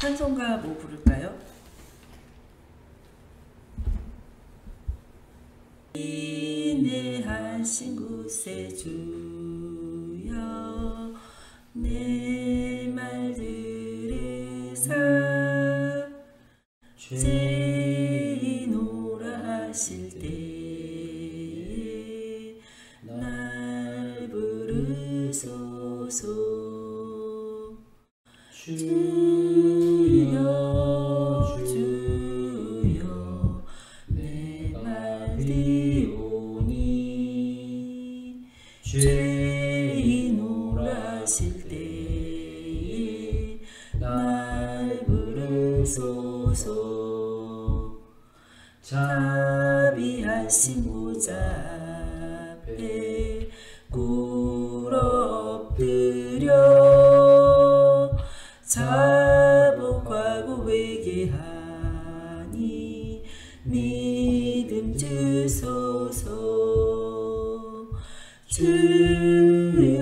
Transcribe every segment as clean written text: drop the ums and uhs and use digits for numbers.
찬송가 뭐 부를까요? 인내하신 곳에 주여 내 말 들으사 죄인오라 하실 때에 날 부르소서. 주여 주여 내 말되오니 죄인오라 하실 때에 날 부르소서. 자비하신 보좌 앞에 꿇어 엎드려 자복하고 회개하니 믿음 주소서. 주여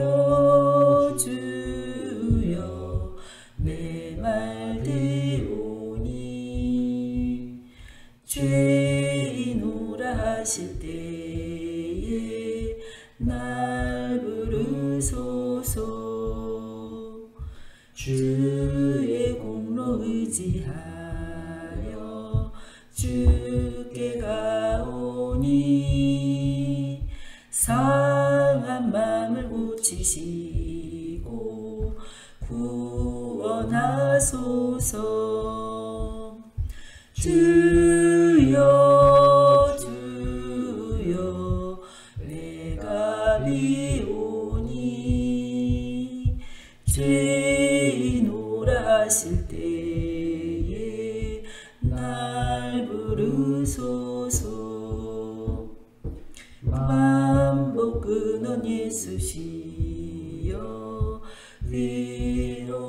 주여 내 말 되오니 죄인오라 하실 때에 날 부르소서. 주의 공로 의지하여 주께 가오니 상한 마음을 고치시고 구원하소서. 주여 주여 내가 비오니 죄인오라 하실 때에 날 부르소서. 반복 끊은 예수시여 위로하소서.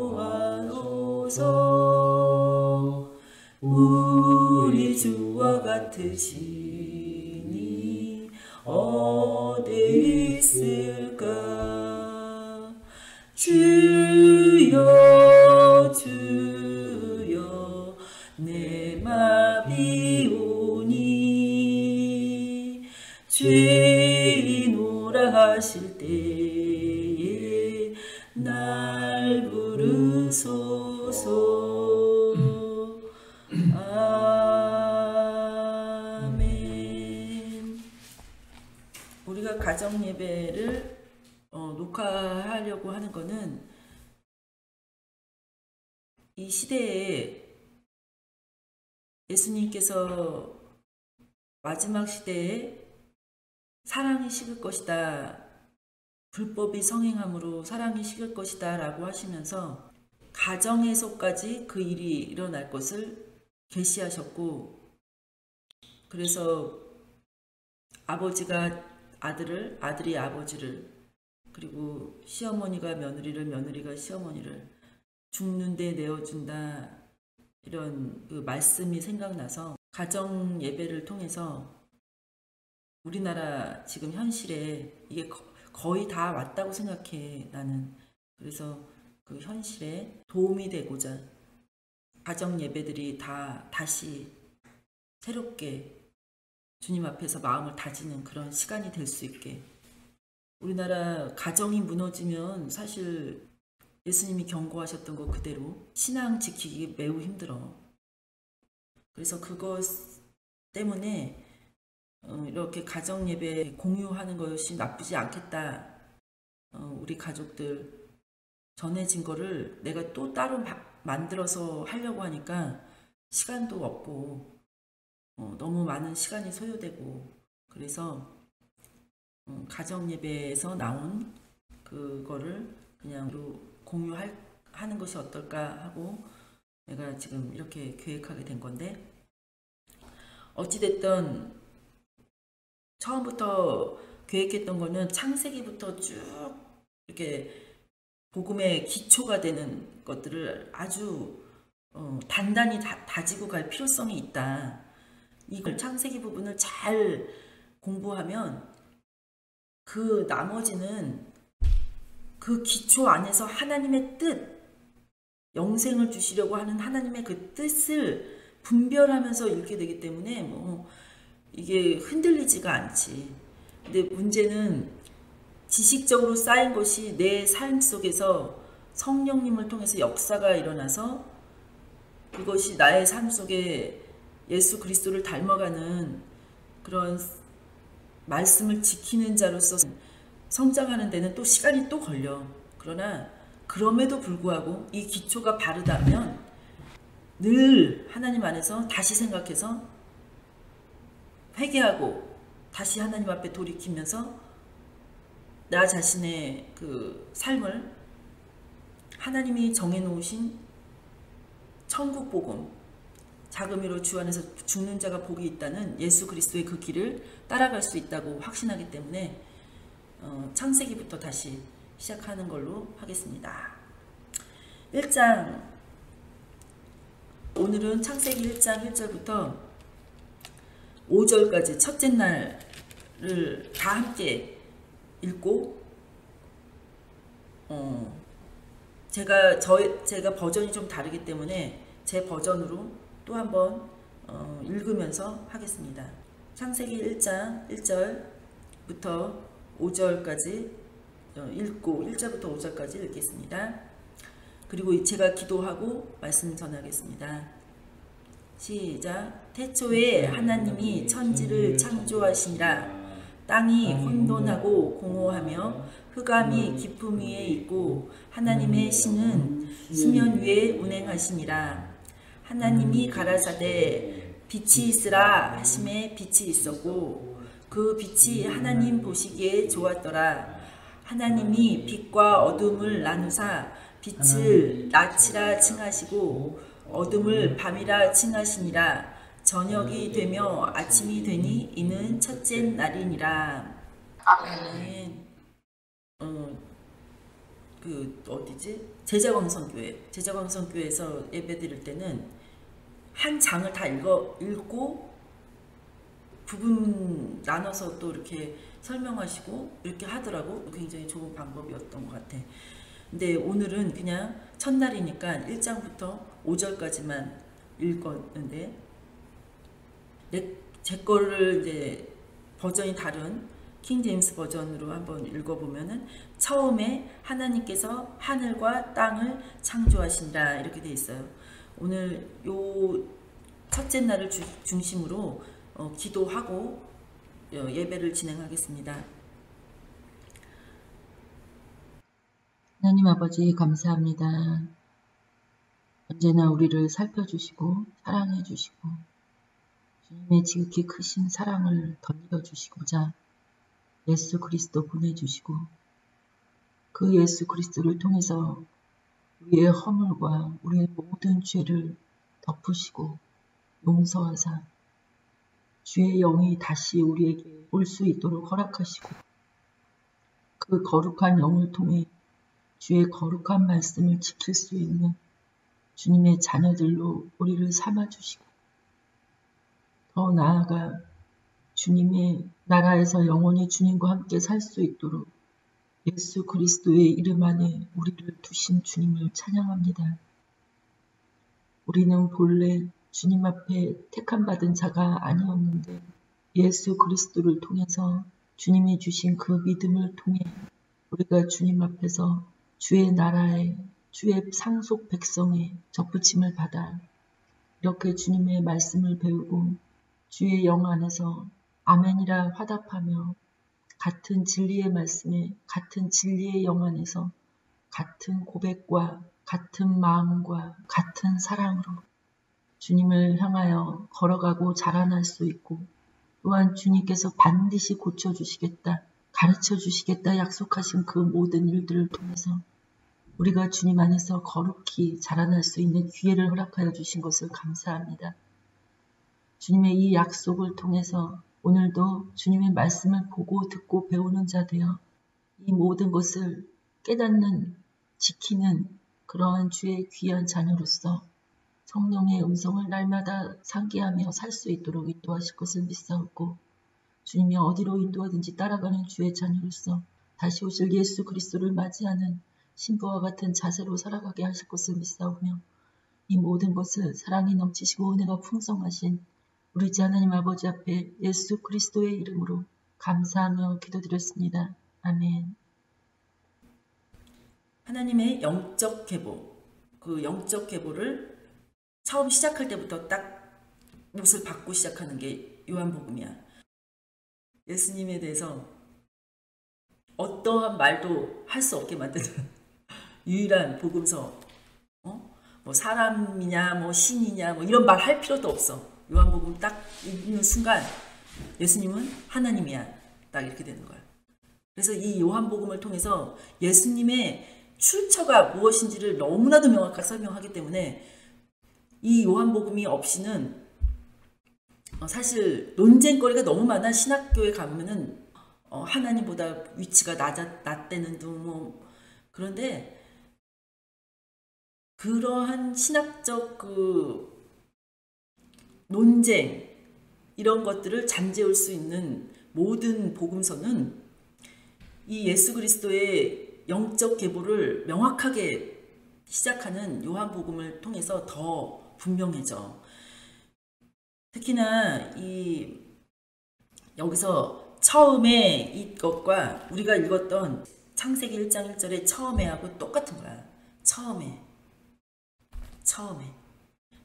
우리 주와 같으시니 어디 있을까. 주여 주여 내 마비 오니 죄인오라 하실 때에 날 부르소서. 아멘. 우리가 가정 예배를 녹화하려고 하는 거는 이 시대에 예수님께서 마지막 시대에 사랑이 식을 것이다, 불법이 성행함으로 사랑이 식을 것이다 라고 하시면서 가정에서까지 그 일이 일어날 것을 계시하셨고, 그래서 아버지가 아들을, 아들이 아버지를, 그리고 시어머니가 며느리를, 며느리가 시어머니를 죽는 데 내어준다, 이런 그 말씀이 생각나서 가정 예배를 통해서 우리나라 지금 현실에 이게 거의 다 왔다고 생각해, 나는. 그래서 그 현실에 도움이 되고자 가정 예배들이 다시 새롭게 주님 앞에서 마음을 다지는 그런 시간이 될 수 있게. 우리나라 가정이 무너지면 사실 예수님이 경고하셨던 것 그대로 신앙 지키기 매우 힘들어. 그래서 그것 때문에 이렇게 가정 예배 공유하는 것이 나쁘지 않겠다. 우리 가족들 전해진 거를 내가 또 따로 만들어서 하려고 하니까 시간도 없고 너무 많은 시간이 소요되고, 그래서 가정 예배에서 나온 그거를 그냥 공유하는 것이 어떨까 하고 내가 지금 이렇게 계획하게 된 건데, 어찌됐든 처음부터 계획했던 거는 창세기부터 쭉 이렇게 복음의 기초가 되는 것들을 아주 단단히 다지고 갈 필요성이 있다. 이걸 창세기 부분을 잘 공부하면 그 나머지는 그 기초 안에서 하나님의 뜻, 영생을 주시려고 하는 하나님의 그 뜻을 분별하면서 읽게 되기 때문에 뭐 이게 흔들리지가 않지. 근데 문제는 지식적으로 쌓인 것이 내 삶 속에서 성령님을 통해서 역사가 일어나서 그것이 나의 삶 속에 예수 그리스도를 닮아가는 그런 말씀을 지키는 자로서 성장하는 데는 또 시간이 또 걸려. 그러나 그럼에도 불구하고 이 기초가 바르다면 늘 하나님 안에서 다시 생각해서 회개하고 다시 하나님 앞에 돌이키면서 나 자신의 그 삶을 하나님이 정해놓으신 천국 복음, 자금이로 주 안에서 죽는 자가 복이 있다는 예수 그리스도의 그 길을 따라갈 수 있다고 확신하기 때문에 창세기부터 다시 시작하는 걸로 하겠습니다. 1장, 오늘은 창세기 1장 1절부터 5절까지 첫째 날을 다 함께 읽고 제가 버전이 좀 다르기 때문에 제 버전으로 또 한번 읽으면서 하겠습니다. 창세기 1장 1절부터 5절까지 읽고 1절부터 5절까지 읽겠습니다. 그리고 제가 기도하고 말씀 전하겠습니다. 시작. 태초에 하나님이 천지를 창조하시니라. 땅이 혼돈하고 공허하며 흑암이 깊음 위에 있고 하나님의 신은 수면 위에 운행하시니라. 하나님이 가라사대 빛이 있으라 하심에 빛이 있었고 그 빛이 하나님 보시기에 좋았더라. 하나님이 빛과 어둠을 나누사 빛을 낮이라 칭하시고 어둠을 밤이라 칭하시니라. 저녁이 되며 아침이 되니 이는 첫째 날이니라. 아멘. 어디지? 제자광성교회에서 예배 드릴 때는 한 장을 다 읽고 부분 나눠서 또 이렇게 설명하시고 이렇게 하더라고. 굉장히 좋은 방법이었던 것 같아. 근데 오늘은 그냥 첫날이니까 1장부터 5절까지만 읽었는데 제 거를 이제 버전이 다른 킹 제임스 버전으로 한번 읽어보면은 처음에 하나님께서 하늘과 땅을 창조하신다 이렇게 돼 있어요. 오늘 요 첫째 날을 중심으로 기도하고 예배를 진행하겠습니다. 하나님 아버지 감사합니다. 언제나 우리를 살펴주시고 사랑해주시고 주님의 지극히 크신 사랑을 덧입어주시고자 예수 그리스도 보내주시고 그 예수 그리스도를 통해서 우리의 허물과 우리의 모든 죄를 덮으시고 용서하사 주의 영이 다시 우리에게 올 수 있도록 허락하시고 그 거룩한 영을 통해 주의 거룩한 말씀을 지킬 수 있는 주님의 자녀들로 우리를 삼아주시고 더 나아가 주님의 나라에서 영원히 주님과 함께 살 수 있도록 예수 그리스도의 이름 안에 우리를 두신 주님을 찬양합니다. 우리는 본래 주님 앞에 택함받은 자가 아니었는데 예수 그리스도를 통해서 주님이 주신 그 믿음을 통해 우리가 주님 앞에서 주의 나라에 주의 상속 백성의 접붙임을 받아 이렇게 주님의 말씀을 배우고 주의 영 안에서 아멘이라 화답하며 같은 진리의 말씀에 같은 진리의 영 안에서 같은 고백과 같은 마음과 같은 사랑으로 주님을 향하여 걸어가고 자라날 수 있고 또한 주님께서 반드시 고쳐주시겠다, 가르쳐주시겠다 약속하신 그 모든 일들을 통해서 우리가 주님 안에서 거룩히 자라날 수 있는 기회를 허락하여 주신 것을 감사합니다. 주님의 이 약속을 통해서 오늘도 주님의 말씀을 보고 듣고 배우는 자 되어 이 모든 것을 깨닫는, 지키는 그러한 주의 귀한 자녀로서 성령의 음성을 날마다 상기하며 살 수 있도록 인도하실 것을 믿사옵고 주님이 어디로 인도하든지 따라가는 주의 자녀로서 다시 오실 예수 그리스도를 맞이하는 신부와 같은 자세로 살아가게 하실 것을 믿사오며 이 모든 것을 사랑이 넘치시고 은혜가 풍성하신 우리 주 하나님 아버지 앞에 예수 그리스도의 이름으로 감사하며 기도드렸습니다. 아멘. 하나님의 영적 계보, 그 영적 계보를 처음 시작할 때부터 딱 옷을 받고 시작하는 게 요한복음이야. 예수님에 대해서 어떠한 말도 할 수 없게 만드는 유일한 복음서. 뭐 사람이냐 뭐 신이냐 뭐 이런 말 할 필요도 없어. 요한복음 딱 읽는 순간 예수님은 하나님이야. 딱 이렇게 되는 거야. 그래서 이 요한복음을 통해서 예수님의 출처가 무엇인지를 너무나도 명확하게 설명하기 때문에 이 요한복음이 없이는 사실 논쟁거리가 너무 많아. 신학교에 가면은 하나님보다 위치가 낮다는 둥 뭐 그런데 그러한 신학적 그 논쟁 이런 것들을 잠재울 수 있는 모든 복음서는 이 예수 그리스도의 영적 계보를 명확하게 시작하는 요한복음을 통해서 더 분명해져. 특히나 이 여기서 처음에 이것과 우리가 읽었던 창세기 1장 1절의 처음에하고 똑같은 거야. 처음에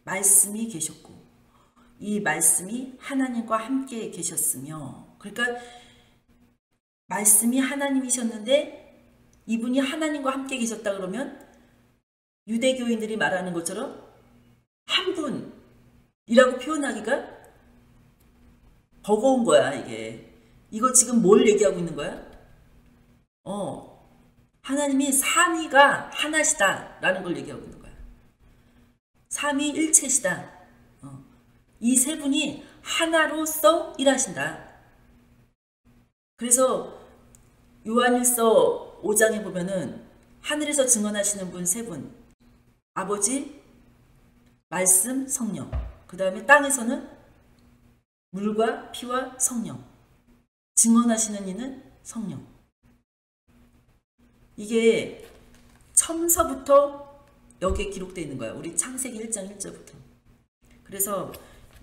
말씀이 계셨고 이 말씀이 하나님과 함께 계셨으며, 그러니까 말씀이 하나님이셨는데 이분이 하나님과 함께 계셨다 그러면 유대교인들이 말하는 것처럼 한 분이라고 표현하기가 버거운 거야. 이거 지금 뭘 얘기하고 있는 거야? 하나님이 삼위가 하나시다 라는 걸 얘기하고 있는 거야. 삼위일체시다. 이 세 분이 하나로서 일하신다. 그래서 요한일서 5장에 보면은 하늘에서 증언하시는 분 세 분, 아버지, 말씀, 성령, 그 다음에 땅에서는 물과 피와 성령, 증언하시는 이는 성령. 이게 처음서부터 여기에 기록되어 있는 거야. 우리 창세기 1장 1절부터. 그래서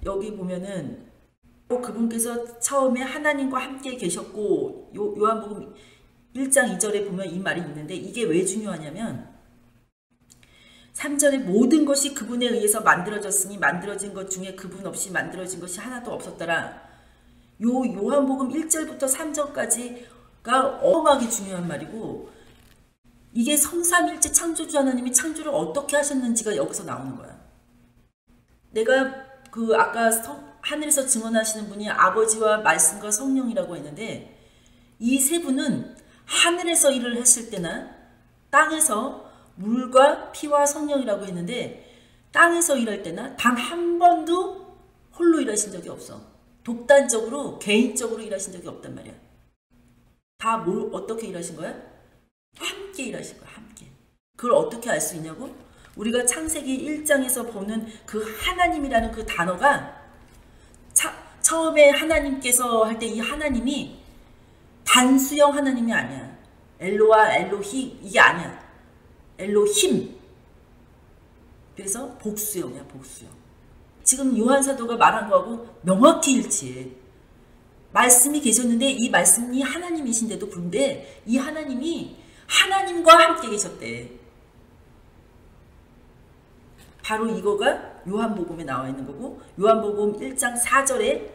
여기 보면은 그분께서 처음에 하나님과 함께 계셨고, 요한복음 1장 2절에 보면 이 말이 있는데 이게 왜 중요하냐면 3절에 모든 것이 그분에 의해서 만들어졌으니 만들어진 것 중에 그분 없이 만들어진 것이 하나도 없었더라. 요한복음 1절부터 3절까지가 어마어마하게 중요한 말이고, 이게 성삼일체 창조주 하나님이 창조를 어떻게 하셨는지가 여기서 나오는 거야. 내가 아까 하늘에서 증언하시는 분이 아버지와 말씀과 성령이라고 했는데 이 세 분은 하늘에서 일을 했을 때나 땅에서 물과 피와 성령이라고 했는데 땅에서 일할 때나 단 한 번도 홀로 일하신 적이 없어. 독단적으로 개인적으로 일하신 적이 없단 말이야. 다 어떻게 일하신 거야? 함께 일하신 거야. 함께. 그걸 어떻게 알 수 있냐고? 우리가 창세기 1장에서 보는 그 하나님이라는 그 단어가 처음에 하나님께서 할 때 이 하나님이 단수형 하나님이 아니야. 엘로와 엘로히 이게 아니야. 엘로힘. 그래서 복수형이야. 복수형. 지금 요한 사도가 말한 거하고 명확히 일치해. 말씀이 계셨는데 이 말씀이 하나님이신데도 불구하고 이 하나님이 하나님과 함께 계셨대. 바로 이거가 요한복음에 나와 있는 거고, 요한복음 1장 4절에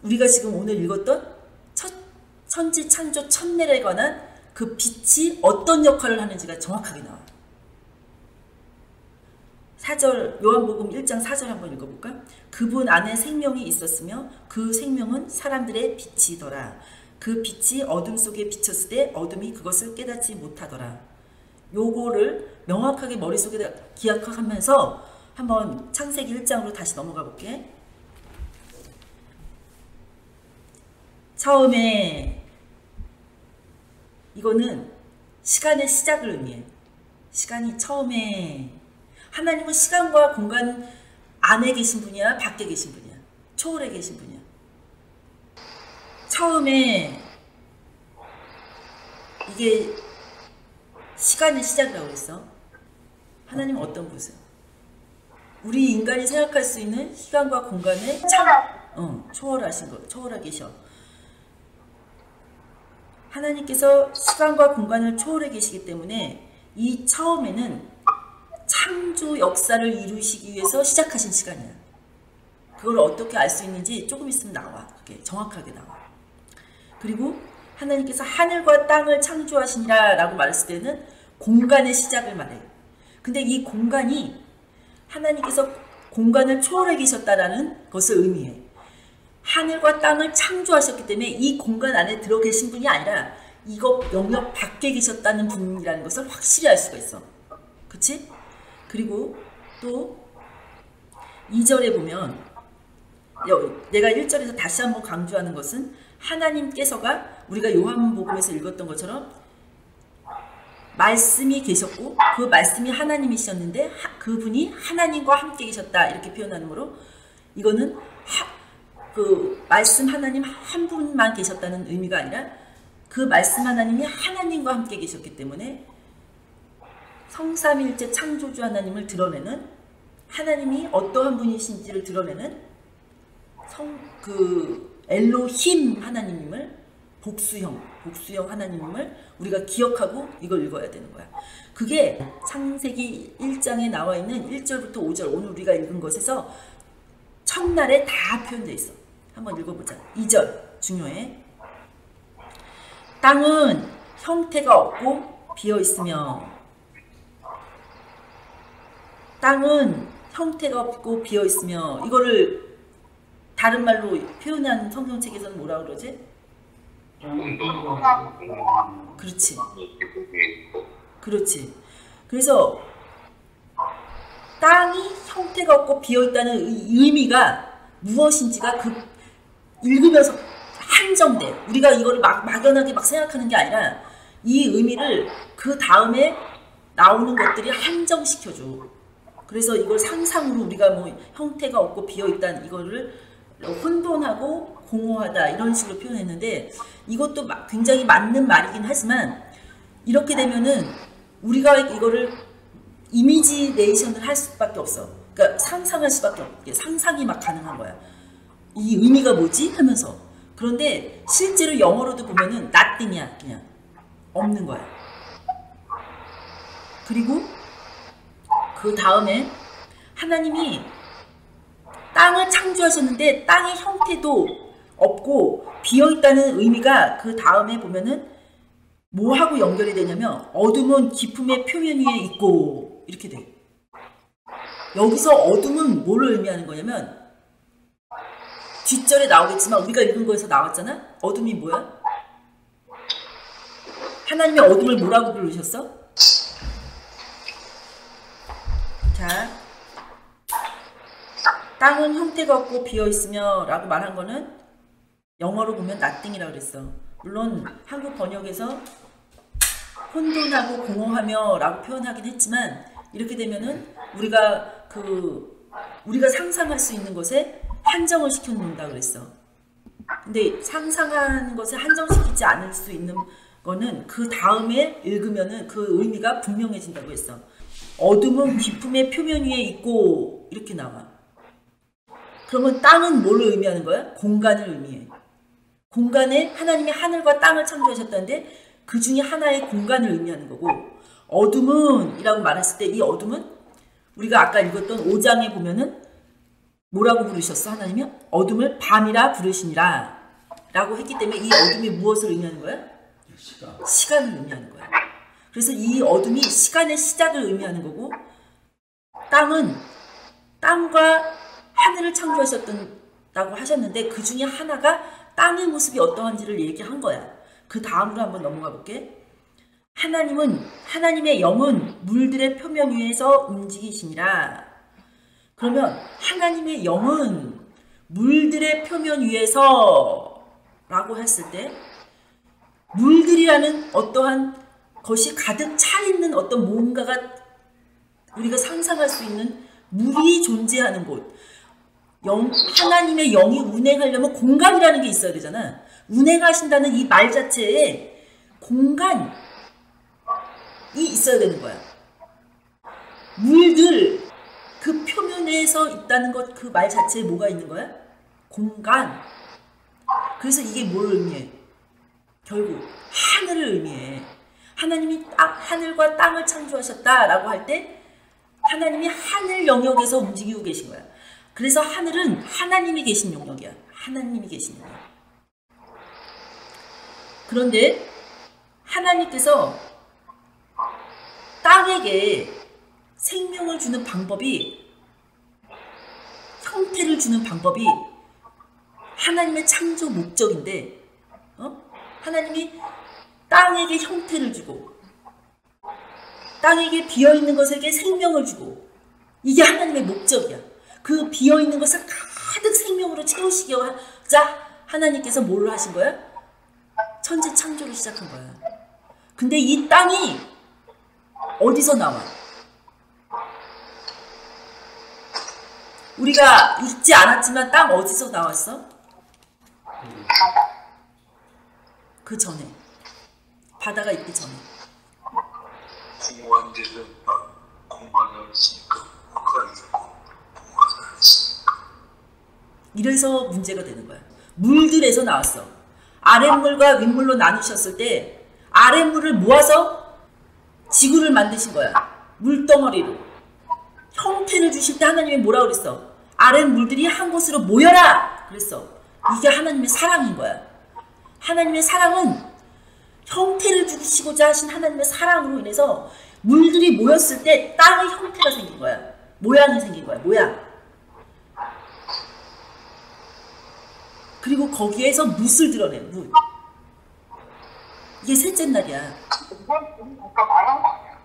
우리가 지금 오늘 읽었던 천지 창조 천내에 관한 그 빛이 어떤 역할을 하는지가 정확하게 나와. 4절 요한복음 1장 4절 한번 읽어볼까? 그분 안에 생명이 있었으며 그 생명은 사람들의 빛이더라. 그 빛이 어둠 속에 비쳤을 때 어둠이 그것을 깨닫지 못하더라. 요거를 명확하게 머릿속에 기억하면서 한번 창세기 1장으로 다시 넘어가 볼게. 처음에 이거는 시간의 시작을 의미해. 시간이 처음에 하나님은 시간과 공간 안에 계신 분이야? 밖에 계신 분이야? 초월에 계신 분이야? 처음에 이게 시간의 시작이라고 했어. 하나님은 어떤 분이세요? 우리 인간이 생각할 수 있는 시간과 공간에 초월하신 거, 초월하 계셔. 하나님께서 시간과 공간을 초월해 계시기 때문에 이 처음에는 창조 역사를 이루시기 위해서 시작하신 시간이야. 그걸 어떻게 알 수 있는지 조금 있으면 나와. 그게 정확하게 나와. 그리고 하나님께서 하늘과 땅을 창조하시니라 라고 말했을 때는 공간의 시작을 말해요. 근데 이 공간이 하나님께서 공간을 초월해 계셨다라는 것을 의미해. 하늘과 땅을 창조하셨기 때문에 이 공간 안에 들어 계신 분이 아니라 이거 영역 밖에 계셨다는 분이라는 것을 확실히 알 수가 있어. 그치? 그리고 또 2절에 보면 내가 1절에서 다시 한번 강조하는 것은 하나님께서가 우리가 요한복음에서 읽었던 것처럼 말씀이 계셨고 그 말씀이 하나님이셨는데 그분이 하나님과 함께 계셨다 이렇게 표현하므로 이거는 그 말씀 하나님 한 분만 계셨다는 의미가 아니라 그 말씀 하나님이 하나님과 함께 계셨기 때문에 성삼일체 창조주 하나님을 드러내는 하나님이 어떠한 분이신지를 드러내는 엘로힘 하나님임을 복수형 하나님임을 우리가 기억하고 이걸 읽어야 되는 거야. 그게 창세기 1장에 나와 있는 1절부터 5절 오늘 우리가 읽은 것에서 첫날에 다 표현되어 있어. 한번 읽어보자. 2절 중요해. 땅은 형태가 없고 비어있으며 땅은 형태가 없고 비어있으며 이거를 다른 말로 표현한 성경책에서는 뭐라고 그러지? 그렇지. 그렇지. 그래서 땅이 형태가 없고 비어있다는 의미가 무엇인지가 그 읽으면서 한정돼. 우리가 이거를 막연하게 막 생각하는 게 아니라 이 의미를 그 다음에 나오는 것들이 한정시켜줘. 그래서 이걸 상상으로 우리가 뭐 형태가 없고 비어있다는 이거를 혼돈하고 공허하다 이런 식으로 표현했는데 이것도 굉장히 맞는 말이긴 하지만 이렇게 되면은 우리가 이거를 이미지네이션을 할 수밖에 없어. 그러니까 상상할 수밖에 없게 상상이 막 가능한 거야. 이 의미가 뭐지? 하면서 그런데 실제로 영어로도 보면은 nothing이야. 그냥 없는 거야. 그리고 그 다음에 하나님이 땅을 창조하셨는데 땅의 형태도 없고 비어있다는 의미가 그 다음에 보면은 뭐하고 연결이 되냐면 어둠은 기품의 표면 위에 있고 이렇게 돼. 여기서 어둠은 뭐를 의미하는 거냐면 뒷절에 나오겠지만 우리가 읽은 거에서 나왔잖아. 어둠이 뭐야? 하나님이 어둠을 뭐라고 부르셨어? 자, 땅은 형태가 없고 비어있으며 라고 말한 거는 영어로 보면 nothing이라고 그랬어. 물론 한국 번역에서 혼돈하고 공허하며 라고 표현하긴 했지만 이렇게 되면은 우리가 상상할 수 있는 것에 한정을 시켜놓는다 그랬어. 근데 상상하는 것에 한정시키지 않을 수 있는 거는 그 다음에 읽으면은 그 의미가 분명해진다고 했어. 어둠은 기품의 표면 위에 있고 이렇게 나와. 그러면 땅은 뭘 의미하는 거야? 공간을 의미해. 공간에 하나님이 하늘과 땅을 창조하셨다는데 그 중에 하나의 공간을 의미하는 거고 어둠은 이라고 말했을 때 이 어둠은 우리가 아까 읽었던 5장에 보면은 뭐라고 부르셨어? 하나님이 어둠을 밤이라 부르시니라 라고 했기 때문에 이 어둠이 무엇을 의미하는 거야? 시간을 의미하는 거야. 그래서 이 어둠이 시간의 시작을 의미하는 거고 땅은 땅과 하늘을 창조하셨다고 하셨는데 그 중에 하나가 땅의 모습이 어떠한지를 얘기한 거야. 그 다음으로 한번 넘어가 볼게. 하나님의 영은 물들의 표면 위에서 움직이시니라. 그러면 하나님의 영은 물들의 표면 위에서 라고 했을 때 물들이라는 어떠한 것이 가득 차 있는 어떤 뭔가가 우리가 상상할 수 있는 물이 존재하는 곳. 하나님의 영이 운행하려면 공간이라는 게 있어야 되잖아. 운행하신다는 이 말 자체에 공간이 있어야 되는 거야. 물들 그 표면에서 있다는 것 그 말 자체에 뭐가 있는 거야? 공간. 그래서 이게 뭘 의미해? 결국 하늘을 의미해. 하나님이 하늘과 땅을 창조하셨다라고 할 때 하나님이 하늘 영역에서 움직이고 계신 거야. 그래서 하늘은 하나님이 계신 영역이야. 하나님이 계신 영역. 그런데 하나님께서 땅에게 생명을 주는 방법이, 형태를 주는 방법이 하나님의 창조 목적인데, 하나님이 땅에게 형태를 주고 땅에게 비어있는 것에게 생명을 주고, 이게 하나님의 목적이야. 그 비어있는 것을 가득 생명으로 채우시게 하자 하나님께서 뭘 하신 거야? 천지 창조를 시작한 거야. 근데 이 땅이 어디서 나와? 우리가 읽지 않았지만 땅 어디서 나왔어? 그 전에. 바다가 있기 전에. 공허한 데는 공간을 했으니까 공간이 있고 공간을 했으니까. 이래서 문제가 되는 거야. 물들에서 나왔어. 아랫물과 윗물로 나누셨을 때 아랫물을 모아서 지구를 만드신 거야. 물덩어리로. 형태를 주실 때 하나님이 뭐라 그랬어? 아랫물들이 한 곳으로 모여라! 그랬어. 이게 하나님의 사랑인 거야. 하나님의 사랑은 형태를 주시고자 하신 하나님의 사랑으로 인해서 물들이 모였을 때 땅의 형태가 생긴 거야. 모양이 생긴 거야. 모양. 그리고 거기에서 뭇을 드러내. 뭇. 이게 셋째 날이야. 그건 아까 말한 거 아니야?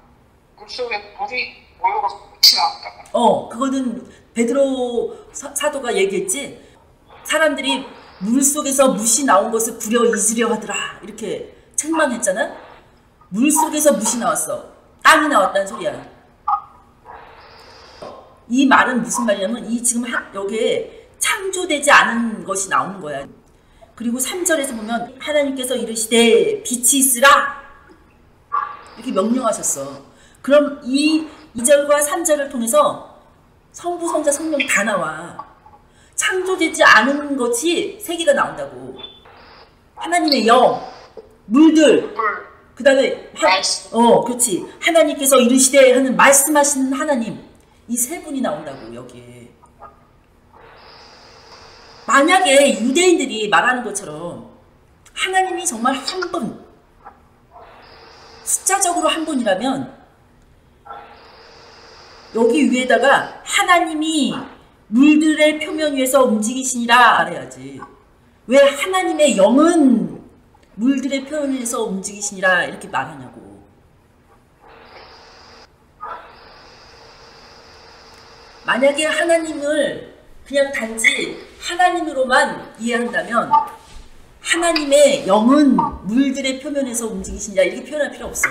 물속에 물이 모여서 끝이 나왔다고. 그거는 베드로 사도가 얘기했지. 사람들이 물속에서 뭇이 나온 것을 구려 잊으려 하더라. 이렇게 책망했잖아. 물속에서 뭇이 나왔어. 땅이 나왔다는 소리야. 이 말은 무슨 말이냐면 이 지금 여기에 창조되지 않은 것이 나오는 거야. 그리고 3절에서 보면 하나님께서 이르시되 빛이 있으라 이렇게 명령하셨어. 그럼 이 2절과 3절을 통해서 성부, 성자, 성령 다 나와. 창조되지 않은 것이 세 개가 나온다고. 하나님의 영, 물들, 그 다음에 그렇지. 하나님께서 이르시되 하는 말씀하시는 하나님, 이 세 분이 나온다고 여기에. 만약에 유대인들이 말하는 것처럼 하나님이 정말 한 분, 숫자적으로 한 분이라면 여기 위에다가 하나님이 물들의 표면 위에서 움직이시니라 말해야지. 왜 하나님의 영은 물들의 표면 위에서 움직이시니라 이렇게 말하냐고. 만약에 하나님을 그냥 단지 하나님으로만 이해한다면 하나님의 영은 물들의 표면에서 움직이시니라 이렇게 표현할 필요 없어.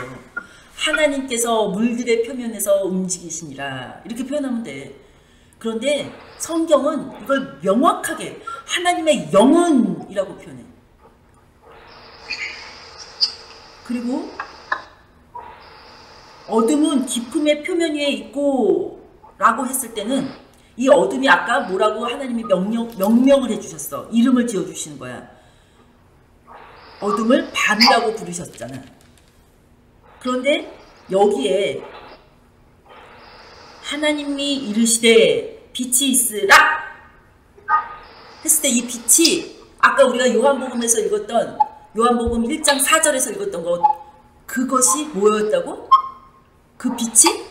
하나님께서 물들의 표면에서 움직이시니라 이렇게 표현하면 돼. 그런데 성경은 이걸 명확하게 하나님의 영은이라고 표현해. 그리고 어둠은 깊음의 표면 위에 있고 라고 했을 때는 이 어둠이 아까 뭐라고 하나님이 명령을 해주셨어. 이름을 지어주시는 거야. 어둠을 밤이라고 부르셨잖아. 그런데 여기에 하나님이 이르시되 빛이 있으라 했을 때 이 빛이 아까 우리가 요한복음에서 읽었던 요한복음 1장 4절에서 읽었던 것 그것이 뭐였다고? 그 빛이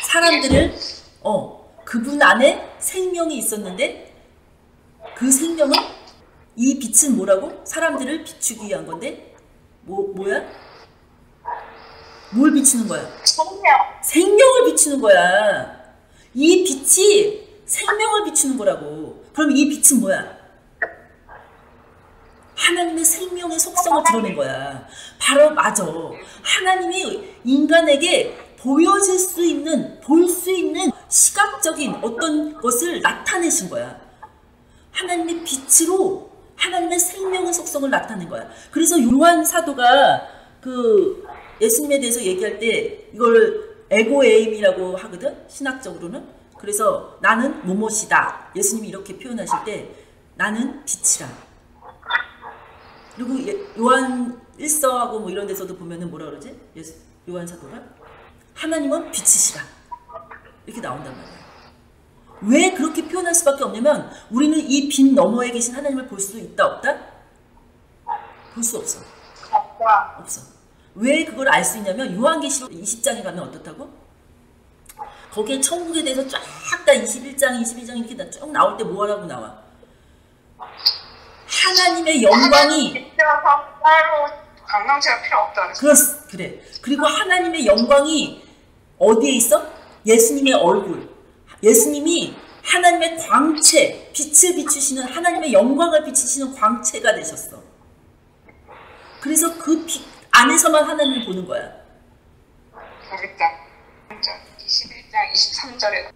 사람들을 그분 안에 생명이 있었는데 그 생명은 이 빛은 뭐라고? 사람들을 비추기 위한 건데 뭐야? 뭘 비추는 거야? 생명을 비추는 거야. 이 빛이 생명을 비추는 거라고. 그럼 이 빛은 뭐야? 하나님의 생명의 속성을 드러낸 거야. 바로 맞아. 하나님이 인간에게 보여질 수 있는, 볼 수 있는 시각적인 어떤 것을 나타내신 거야. 하나님의 빛으로 하나님의 생명의 속성을 나타낸 거야. 그래서 요한 사도가 그 예수님에 대해서 얘기할 때 이걸 에고에임이라고 하거든, 신학적으로는. 그래서 나는 뭐뭐시다. 예수님이 이렇게 표현하실 때 나는 빛이라. 그리고 요한 1서하고 뭐 이런 데서도 보면은 뭐라 그러지? 요한 사도가 하나님은 빛이시라 이렇게 나온단 말이야. 왜 그렇게 표현할 수밖에 없냐면 우리는 이 빛 너머에 계신 하나님을 볼 수 있다 없다? 볼 수 없어. 없어. 왜 그걸 알 수 있냐면 요한계시록 20장에 가면 어떻다고? 거기에 천국에 대해서 쫙 다 21장, 22장 이렇게 쭉 나올 때 뭐라고 나와? 하나님의 영광이 따로 관광지가 필요 없다. 그래. 그리고 하나님의 영광이 어디에 있어? 예수님의 얼굴. 예수님이 하나님의 광채, 빛을 비추시는 하나님의 영광을 비추시는 광채가 되셨어. 그래서 그 빛 안에서만 하나님을 보는 거야. 모르겠다. 21장 23절에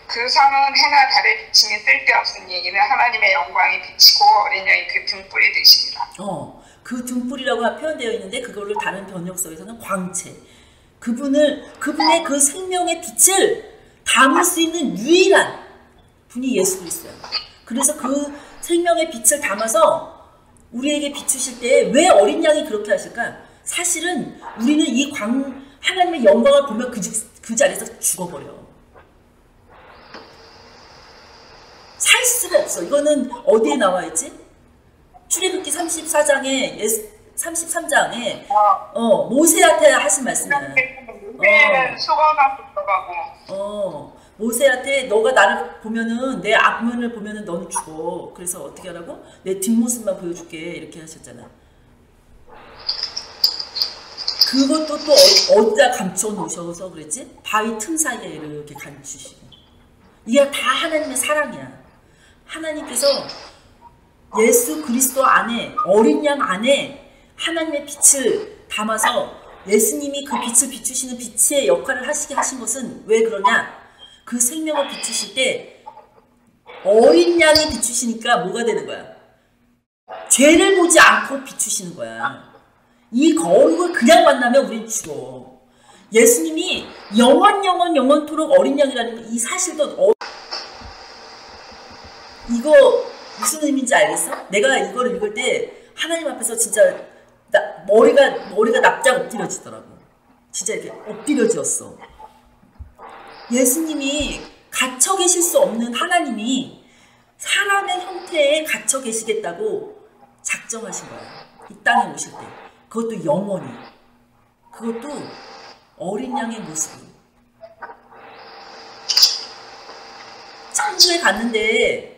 그 성은 해나 달의 비침이 쓸데없으니 이는 하나님의 영광이 비치고 어린 양이 그 등불이 되시니라. 그 등불이라고 표현되어 있는데 그걸로 다른 번역서에서는 광채. 그분의 그 생명의 빛을 담을 수 있는 유일한 분이 예수 그리스도야. 그래서 그 생명의 빛을 담아서 우리에게 비추실 때 왜 어린 양이 그렇게 하실까? 사실은 우리는 이 하나님의 영광을 보면 그 자리에서 죽어버려. 살 수가 없어. 이거는 어디에 나와 있지? 출애굽기 34장에 33장에 모세한테 하신 말씀이야. 모세는 수건을 들어가고 모세한테 너가 나를 보면은 내 앞면을 보면은 너는 죽어. 그래서 어떻게 하라고? 내 뒷모습만 보여줄게. 이렇게 하셨잖아. 그것도 또 어디다 감춰 놓으셔서 그랬지? 바위 틈 사이에 이렇게 감추시고. 이게 다 하나님의 사랑이야. 하나님께서 예수 그리스도 안에, 어린 양 안에 하나님의 빛을 담아서 예수님이 그 빛을 비추시는 빛의 역할을 하시게 하신 것은 왜 그러냐? 그 생명을 비추실 때 어린 양이 비추시니까 뭐가 되는 거야? 죄를 보지 않고 비추시는 거야. 이 거룩을 그냥 만나면 우린 죽어. 예수님이 영원토록 어린 양이라는 이 사실도 이거 무슨 의미인지 알겠어? 내가 이걸 읽을 때 하나님 앞에서 진짜 머리가 납작 엎드려지더라고. 진짜 이렇게 엎드려졌어. 예수님이 갇혀 계실 수 없는 하나님이 사람의 형태에 갇혀 계시겠다고 작정하신 거야. 이 땅에 오실 때. 그것도 영원히. 그것도 어린 양의 모습으로. 천국에 갔는데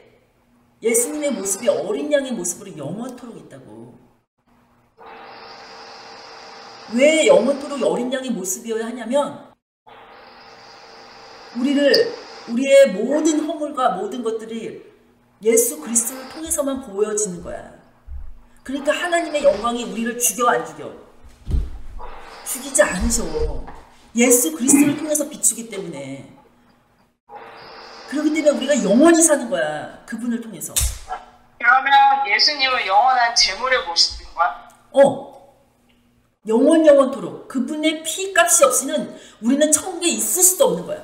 예수님의 모습이 어린 양의 모습으로 영원토록 있다고. 왜 영원토록 어린 양의 모습이어야 하냐면 우리의 모든 허물과 모든 것들이 예수 그리스도를 통해서만 보여지는 거야. 그러니까 하나님의 영광이 우리를 죽여 안 죽여? 죽이지 않으셔. 예수 그리스도를 통해서 비추기 때문에. 그렇기 때문에 우리가 영원히 사는 거야. 그분을 통해서. 그러면 예수님은 영원한 재물을 모시는 거야? 영원토록. 그분의 피값이 없이는 우리는 천국에 있을 수도 없는 거야.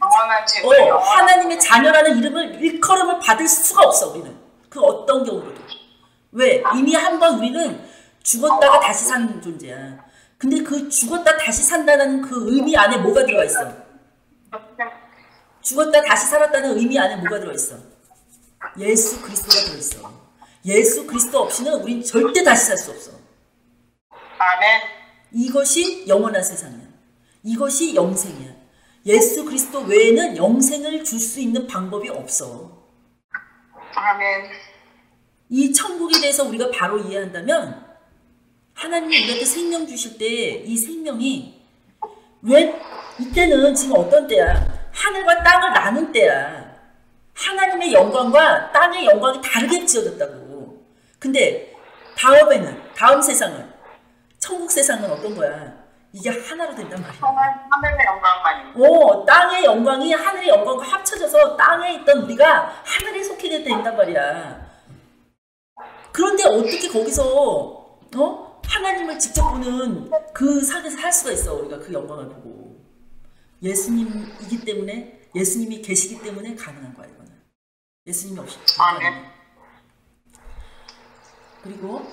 영원한 재물. 하나님의 자녀라는 일컬음을 받을 수가 없어. 우리는. 그 어떤 경우로도. 왜? 이미 한 번 우리는 죽었다가 다시 산 존재야. 근데 그 죽었다 다시 산다는 그 의미 안에 뭐가 들어가 있어? 죽었다 다시 살았다는 의미 안에 뭐가 들어있어? 예수 그리스도가 들어있어. 예수 그리스도 없이는 우린 절대 다시 살 수 없어. 아멘. 이것이 영원한 세상이야. 이것이 영생이야. 예수 그리스도 외에는 영생을 줄 수 있는 방법이 없어. 아멘. 이 천국에 대해서 우리가 바로 이해한다면 하나님이 우리한테 생명 주실 때 이 생명이 왜 이때는 지금 어떤 때야? 하늘과 땅을 나눈 때야. 하나님의 영광과 땅의 영광이 다르게 지어졌다고. 근데 다음 세상은, 천국 세상은 어떤 거야? 이게 하나로 된단 말이야. 하늘의 영광만이. 땅의 영광이 하늘의 영광과 합쳐져서 땅에 있던 우리가 하늘에 속해 된단 말이야. 그런데 어떻게 거기서 하나님을 직접 보는 그 상에서 살 수가 있어. 우리가 그 영광을 보고. 예수님이기 때문에, 예수님이 계시기 때문에 가능한 거야, 이거는. 예수님이 없이. 그리고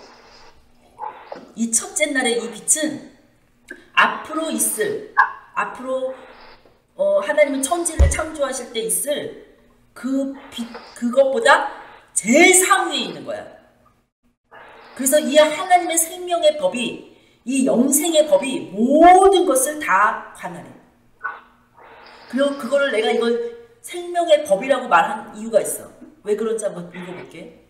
이 첫째 날의 이 빛은 앞으로 있을, 앞으로 하나님은 천지를 창조하실 때 있을 그 빛, 그것보다 제일 상위에 있는 거야. 그래서 이 하나님의 생명의 법이, 이 영생의 법이 모든 것을 다 관할해. 그리고 그거를 내가 이걸 생명의 법이라고 말한 이유가 있어. 왜 그런지 한번 읽어볼게.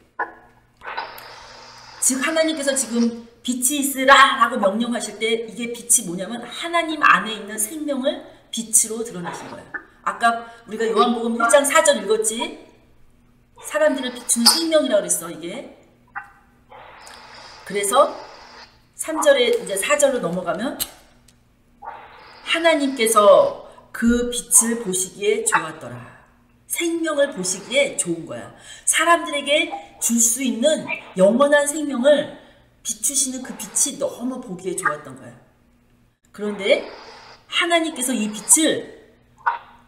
즉 하나님께서 지금 빛이 있으라 라고 명령하실 때 이게 빛이 뭐냐면 하나님 안에 있는 생명을 빛으로 드러내신 거예요. 아까 우리가 요한복음 1장 4절 읽었지? 사람들을 비추는 생명이라고 그랬어, 이게. 그래서 3절에 이제 4절로 넘어가면 하나님께서 그 빛을 보시기에 좋았더라. 생명을 보시기에 좋은 거야. 사람들에게 줄 수 있는 영원한 생명을 비추시는 그 빛이 너무 보기에 좋았던 거야. 그런데 하나님께서 이 빛을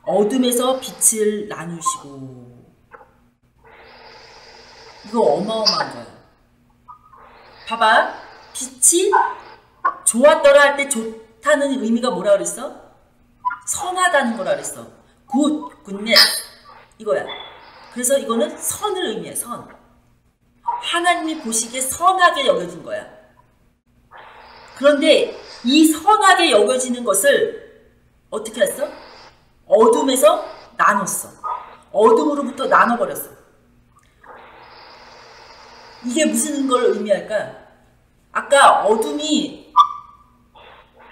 어둠에서 빛을 나누시고, 이거 어마어마한 거야. 봐봐. 빛이 좋았더라 할 때 좋다는 의미가 뭐라 그랬어? 선하다는 거라 그랬어. 굿넷 이거야. 그래서 이거는 선을 의미해. 선. 하나님이 보시기에 선하게 여겨진 거야. 그런데 이 선하게 여겨지는 것을 어떻게 했어? 어둠에서 나눴어. 어둠으로부터 나눠버렸어. 이게 무슨 걸 의미할까? 아까 어둠이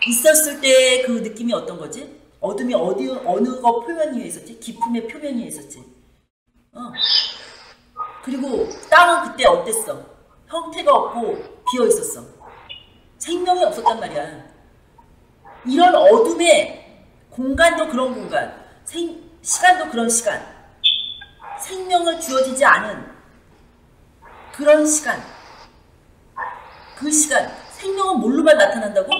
있었을 때 그 느낌이 어떤 거지? 어둠이 어느 거 표면 위에 있었지? 기품의 표면 위에 있었지. 그리고 땅은 그때 어땠어? 형태가 없고 비어 있었어. 생명이 없었단 말이야. 이런 어둠의 공간도 그런 공간, 시간도 그런 시간, 생명을 주어지지 않은 그런 시간, 그 시간, 생명은 뭘로만 나타난다고?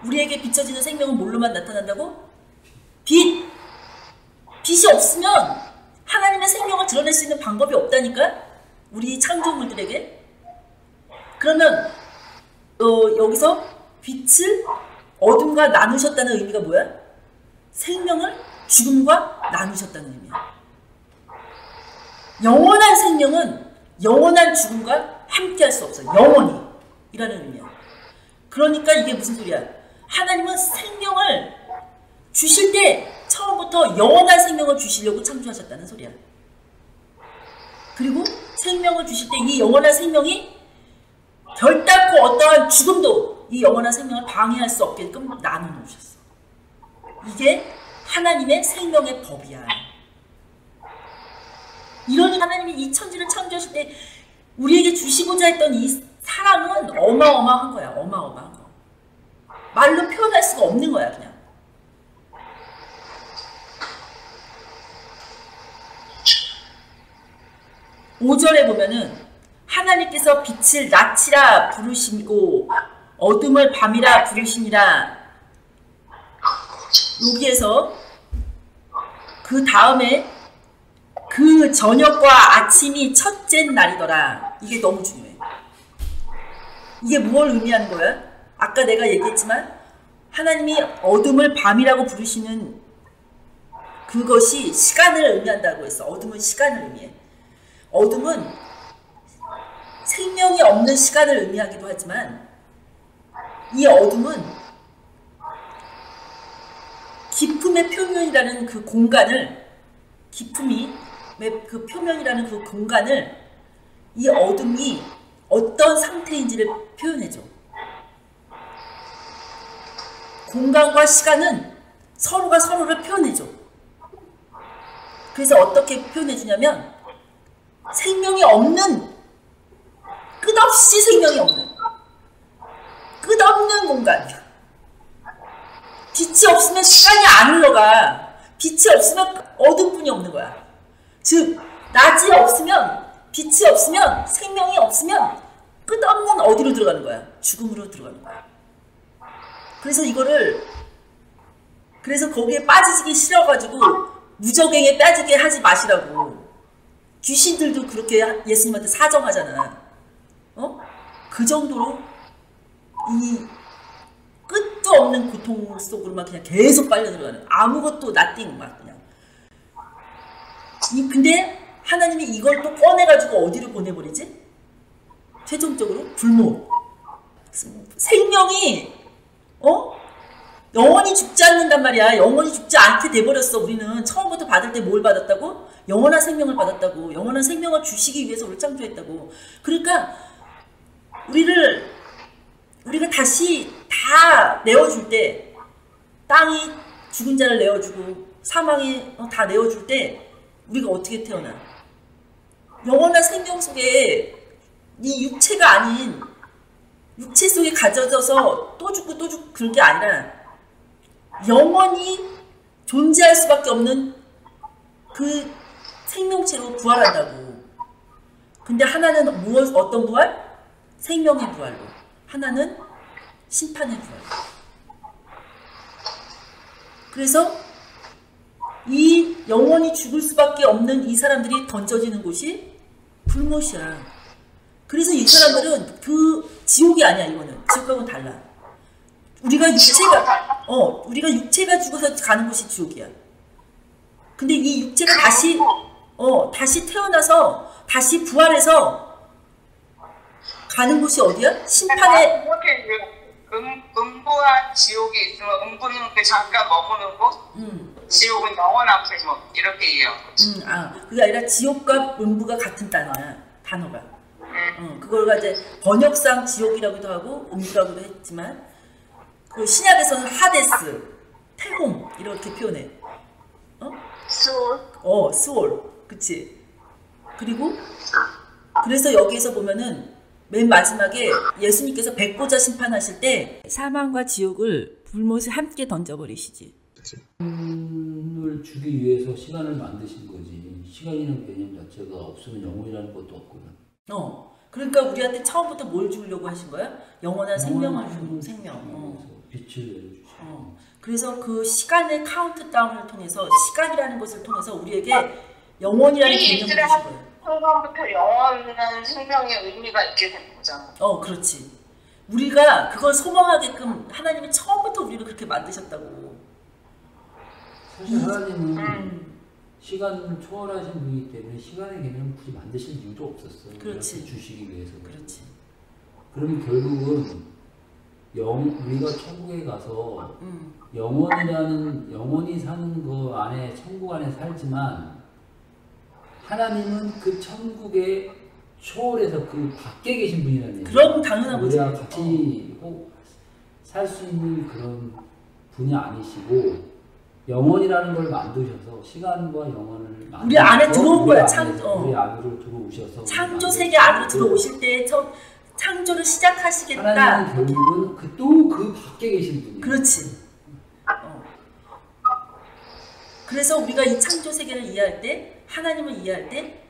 우리에게 비춰지는 생명은 뭘로만 나타난다고? 빛! 빛이 없으면 하나님의 생명을 드러낼 수 있는 방법이 없다니까? 우리 창조물들에게. 그러면 여기서 빛을 어둠과 나누셨다는 의미가 뭐야? 생명을 죽음과 나누셨다는 의미야. 영원한 생명은 영원한 죽음과 함께 할 수 없어. 영원히 이라는 의미야. 그러니까 이게 무슨 소리야? 하나님은 생명을 주실 때 처음부터 영원한 생명을 주시려고 창조하셨다는 소리야. 그리고 생명을 주실 때 이 영원한 생명이 결단코 어떠한 죽음도 이 영원한 생명을 방해할 수 없게끔 나눠 놓으셨어. 이게 하나님의 생명의 법이야. 이런 하나님이 이 천지를 창조하실 때 우리에게 주시고자 했던 이 사랑은 어마어마한 거야. 어마어마한 거. 말로 표현할 수가 없는 거야, 그냥. (5절에) 보면은 하나님께서 빛을 낮이라 부르시고 어둠을 밤이라 부르시니라. 여기에서 그 다음에 그 저녁과 아침이 첫째 날이더라. 이게 너무 중요해. 이게 뭘 의미하는 거야? 아까 내가 얘기했지만 하나님이 어둠을 밤이라고 부르시는 그것이 시간을 의미한다고 했어. 어둠은 시간을 의미해. 어둠은 생명이 없는 시간을 의미하기도 하지만 이 어둠은 기품의 표면이라는 그 공간을, 기품이 그 표면이라는 그 공간을 이 어둠이 어떤 상태인지를 표현해줘. 공간과 시간은 서로가 서로를 표현해줘. 그래서 어떻게 표현해주냐면 생명이 없는, 끝없이 생명이 없는, 끝없는 공간. 빛이 없으면 시간이 안 흘러가. 빛이 없으면 어둠뿐이 없는 거야. 즉 낮이 없으면, 빛이 없으면, 생명이 없으면 끝없는 어디로 들어가는 거야? 죽음으로 들어가는 거야. 그래서 그래서 거기에 빠지기 싫어가지고 무적행에 빠지게 하지 마시라고. 귀신들도 그렇게 예수님한테 사정하잖아. 그 정도로 이 끝도 없는 고통 속으로만 그냥 계속 빨려 들어가는, 아무것도 nothing 막 그냥. 근데 하나님이 이걸 또 꺼내가지고 어디로 보내버리지? 최종적으로 불모. 생명이 영원히 죽지 않는단 말이야. 영원히 죽지 않게 돼버렸어. 우리는 처음부터 받을 때 뭘 받았다고? 영원한 생명을 받았다고. 영원한 생명을 주시기 위해서 우리를 창조했다고. 그러니까 우리가 다시 다 내어줄 때, 땅이 죽은 자를 내어주고 사망이 다 내어줄 때 우리가 어떻게 태어나? 영원한 생명 속에 네 육체가 아닌 육체 속에 가져져서 또 죽고 또 죽고 그런 게 아니라 영원히 존재할 수밖에 없는 그 생명체로 부활한다고. 근데 하나는 어떤 부활? 생명의 부활로. 하나는 심판의 부활로. 그래서 이 영원히 죽을 수밖에 없는 이 사람들이 던져지는 곳이 불못이야. 그래서 이 사람들은 그 지옥이 아니야. 이거는 지옥하고는 달라. 우리가 육체가 죽어서 가는 곳이 지옥이야. 근데 이 육체가 다시 태어나서 다시 부활해서 가는 곳이 어디야? 심판의 음부와 지옥이 있으면 음부는 그 잠깐 머무는 곳, 지옥은 영원한 불못 이렇게 이해하고. 그게 아니라 지옥과 음부가 같은 단어가. 그걸 이제 번역상 지옥이라고도 하고 음부라고도 했지만 그 신약에서는 하데스, 태홍 이렇게 표현해. 스올. 스올. 그치. 그리고 그래서 여기에서 보면은 맨 마지막에 예수님께서 백보자 심판하실 때 사망과 지옥을 불못에 함께 던져버리시지. 을 주기 위해서 시간을 만드신 거지. 시간이라는 개념 자체가 없으면 영혼이라는 것도 없거든. 그러니까 우리한테 처음부터 뭘 주려고 하신 거야? 영원한 생명을 주는 생명. 빛을 내려주시고. 그래서 그 시간의 카운트다운을 통해서, 시간이라는 것을 통해서 우리에게 영원이라는 개념을 주신 거예요. 순간부터 영원한 생명의 의미가 있게 된 거잖아. 그렇지. 우리가 그걸 소망하게끔 하나님이 처음부터 우리를 그렇게 만드셨다고. 사실 하나님은 시간 초월하신 분이기 때문에 시간의 개념을 굳이 만드실 이유도 없었어요. 그렇지. 주시기 위해서. 그렇지. 그러면 결국은 우리가 천국에 가서 영원히 사는 거 안에, 천국 안에 살지만 하나님은 그 천국에 초월해서 그 밖에 계신 분이라는 얘기예요. 그럼 당연한 거지. 우리가 같이 살 수 있는 그런 분이 아니시고 영원이라는 걸 만드셔서 시간과 영원을 우리 안에 들어온 거야. 우리 안으로 들어오셔서 창조 세계 안으로 들어오실 때 창조를 시작하시겠다. 하나님은 결국은 또 그 밖에 계신 분이에요. 그렇지. 그래서 우리가 이 창조 세계를 이해할 때, 하나님을 이해할 때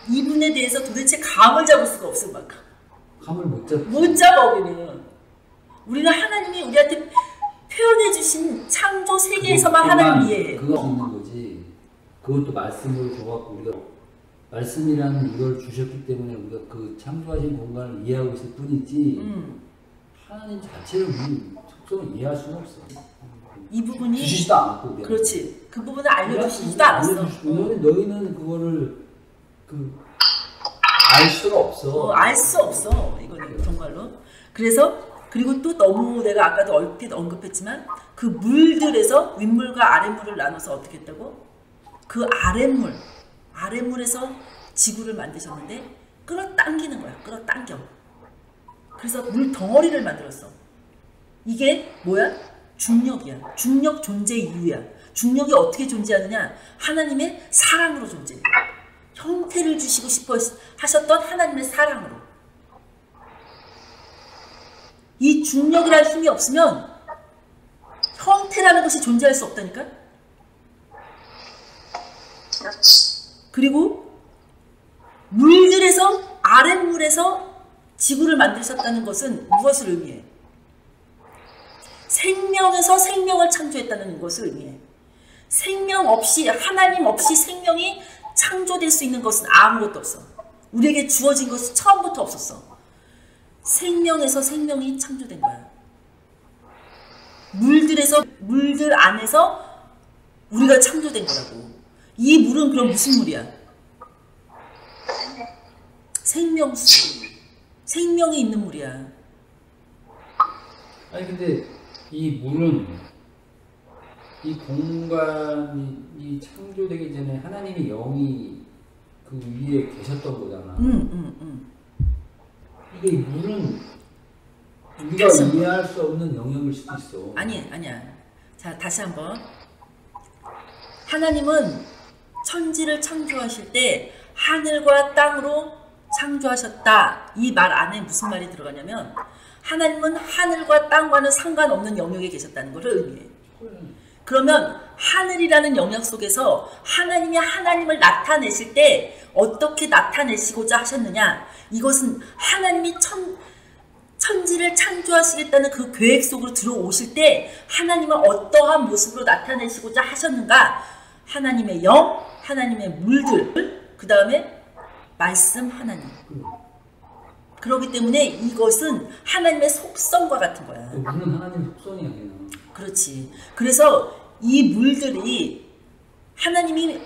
이분에 대해서 도대체 감을 잡을 수가 없을 만큼. 감을 못 잡아 우리는 하나님이 우리한테 표현해 주신 창조 세계에서만 하나님을 이해해. 그거 있는 거지. 그것도 말씀을 줘갖고 우리가 말씀이라는 이걸 주셨기 때문에 우리가 그 창조하신 공간을 이해하고 있을 뿐이지 하나님 자체를 우리 속성을 이해할 수는 없어. 이 부분이 주시지도 않고 우리한테. 그렇지. 그 부분을 알려주시지도 않았어. 너희는 그거를 알 수가 없어. 알 수 없어. 이거는 정말로. 그리고 또 너무 내가 아까도 얼핏 언급했지만 그 물들에서 윗물과 아랫물을 나눠서 어떻게 했다고? 그 아랫물에서 지구를 만드셨는데 끌어당기는 거야. 끌어당겨. 그래서 물 덩어리를 만들었어. 이게 뭐야? 중력이야. 중력 존재 이유야. 중력이 어떻게 존재하느냐? 하나님의 사랑으로 존재해. 형태를 주시고 싶어 하셨던 하나님의 사랑으로. 이 중력이라는 힘이 없으면 형태라는 것이 존재할 수 없다니까? 그리고 물들에서, 아랫물에서 지구를 만드셨다는 것은 무엇을 의미해? 생명에서 생명을 창조했다는 것을 의미해. 생명 없이, 하나님 없이 생명이 창조될 수 있는 것은 아무것도 없어. 우리에게 주어진 것이 처음부터 없었어. 생명에서 생명이 창조된 거야. 물들 안에서 우리가 창조된 거라고. 이 물은 그럼 무슨 물이야? 생명수. 생명이 있는 물이야. 아니 근데 이 물은 이 공간이 창조되기 전에 하나님의 영이 그 위에 계셨던 거잖아. 이게 물은 우리가 이해할 수 없는 영역일 수도 있어. 아니야. 자, 다시 한번. 하나님은 천지를 창조하실 때 하늘과 땅으로 창조하셨다. 이 말 안에 무슨 말이 들어가냐면 하나님은 하늘과 땅과는 상관없는 영역에 계셨다는 것을 의미해. 그러면 하늘이라는 영역 속에서 하나님이 하나님을 나타내실 때 어떻게 나타내시고자 하셨느냐? 이것은 하나님이 천지를 창조하시겠다는 그 계획 속으로 들어오실 때 하나님은 어떠한 모습으로 나타내시고자 하셨는가? 하나님의 영, 하나님의 물들, 그 다음에 말씀 하나님. 그렇기 때문에 이것은 하나님의 속성과 같은 거야. 물은 하나님의 속성이 아니야. 그렇지. 그래서 이 물들이 하나님이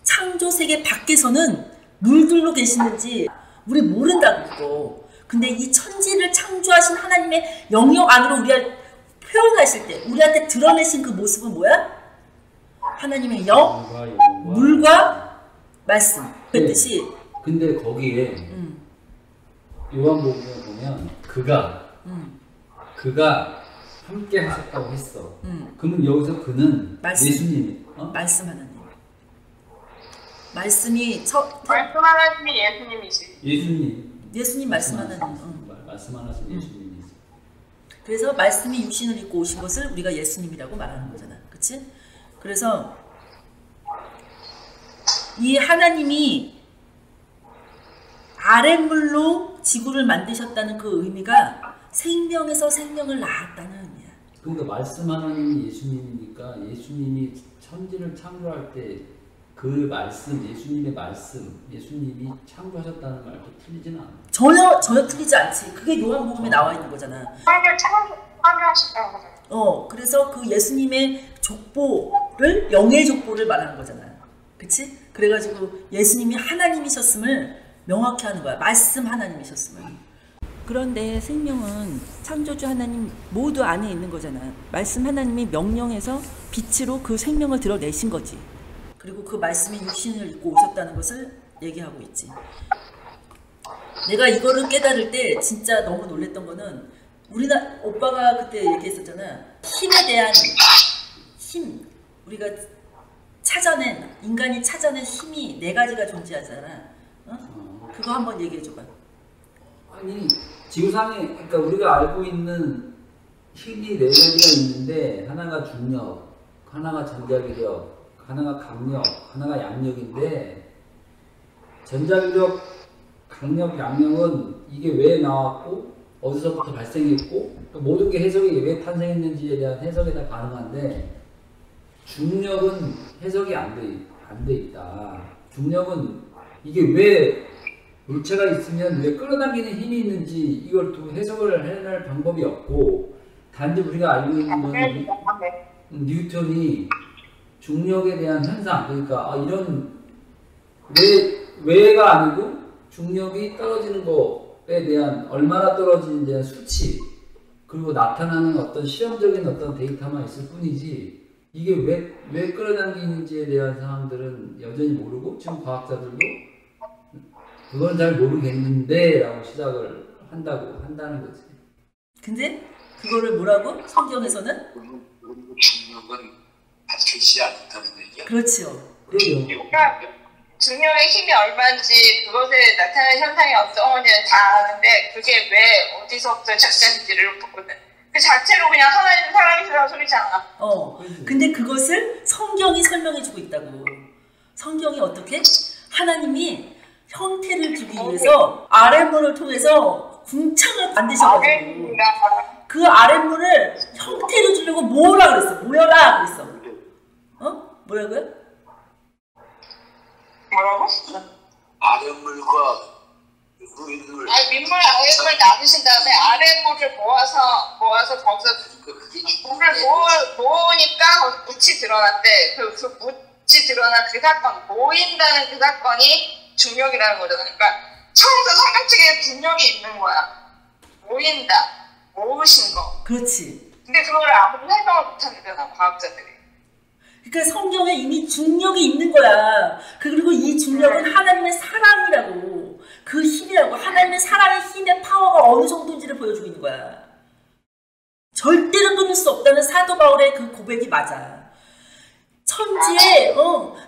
창조 세계 밖에서는 물들로 계시는지 우리 모른다고. 근데 이 천지를 창조하신 하나님의 영역 안으로 우리가 표현하실 때 우리한테 드러내신 그 모습은 뭐야? 하나님의 영, 물과 말씀. 그 뜻이. 근데 거기에 요한복음에 보면 그가 함께 하셨다고 했어. 그러면 여기서 그는 말씀. 예수님. 말씀 하나님. 말씀이 말씀 하나님이 예수님이지. 예수님 말씀 하나님. 말씀 하나님 예수님이지. 그래서 말씀이 육신을 입고 오신 것을 우리가 예수님이라고 말하는 거잖아. 그치? 그래서 이 하나님이 아랫물로 지구를 만드셨다는 그 의미가 생명에서 생명을 낳았다는 의미야. 그러니까 말씀 하나님이 예수님이니까 예수님이 천지를 창조할 때 그 말씀, 예수님의 말씀, 예수님이 창조하셨다는 말도 틀리지는 않아. 전혀 틀리지 않지. 그게 요한복음에 나와 있는 거잖아. 하나님을 창조하셨다는 거잖아. 그래서 그 예수님의 족보를 영의 족보를 말하는 거잖아. 그치? 그래가지고 예수님이 하나님이셨음을 명확히 하는 거야. 말씀 하나님이셨음을. 그런데 생명은 창조주 하나님 모두 안에 있는 거잖아. 말씀 하나님이 명령해서 빛으로 그 생명을 드러내신 거지. 그리고 그 말씀이 육신을 입고 오셨다는 것을 얘기하고 있지. 내가 이거를 깨달을 때 진짜 너무 놀랬던 거는 오빠가 그때 얘기했었잖아. 힘에 대한 힘. 우리가 인간이 찾아낸 힘이 4가지가 존재하잖아. 그거 한번 얘기해 줘봐. 아니 지구상에 그러니까 우리가 알고 있는 힘이 4가지가 있는데 하나가 중력, 하나가 전자기력, 하나가 강력, 하나가 양력인데 전자기력, 강력, 양력은 이게 왜 나왔고 어디서부터 발생했고 모든 게 해석이 왜 탄생했는지에 대한 해석이 다 가능한데 중력은 해석이 안 돼 있다. 중력은 이게 왜 물체가 있으면 왜 끌어당기는 힘이 있는지 이걸 또 해석을 해낼 방법이 없고 단지 우리가 알고 있는 건 뉴턴이 중력에 대한 현상 그러니까 이런 왜가 아니고 중력이 떨어지는 거에 대한 얼마나 떨어지는지에 대한 수치 그리고 나타나는 어떤 실험적인 어떤 데이터만 있을 뿐이지 이게 왜 끌어당기는지에 대한 사항들은 여전히 모르고 지금 과학자들도 그건 잘 모르겠는데 라고 시작을 한다는 거지. 근데 그거를 뭐라고? 성경에서는? 중력은 밝혀지지 않는다는 얘기야. 그렇지요. 그러니까 중력의 힘이 얼마인지 그것에 나타나는 현상이 어떤 건지는 다 아는데 그게 왜 어디서부터 시작되는지를 모르거든. 그 자체로 그냥 하나님 사람이시라는 소리잖아. 근데 그것을 성경이 설명해주고 있다고. 성경이 어떻게? 하나님이 형태를 주기 위해서 아랫물을 통해서 궁창을 만드셔가지고 아멘입니다. 그 아랫물을 형태를 주려고 뭐라 그랬어? 모여라 그랬어. 뭐라고요? 뭐라고? 아랫물과 윗물. 윗물 아랫물 나누신 다음에 아랫물을 모아서 거기서 물을 모으니까 거기서 묻이 드러났대. 그 묻이 드러난 그 사건, 모인다는 그 사건이 중력이라는 거잖아. 그러니까 처음부터 성경 측에 중력이 있는 거야. 모인다, 모으신 거. 그렇지. 근데 그걸 아무도 해석을 못하는데나 과학자들이. 그러니까 성경에 이미 중력이 있는 거야. 그리고 이 중력은 하나님의 사랑이라고, 그 힘이라고, 하나님의 사랑의 힘의 파워가 어느 정도인지를 보여주고 있는 거야. 절대로 끊을 수 없다는 사도 바울의 그 고백이 맞아. 천지에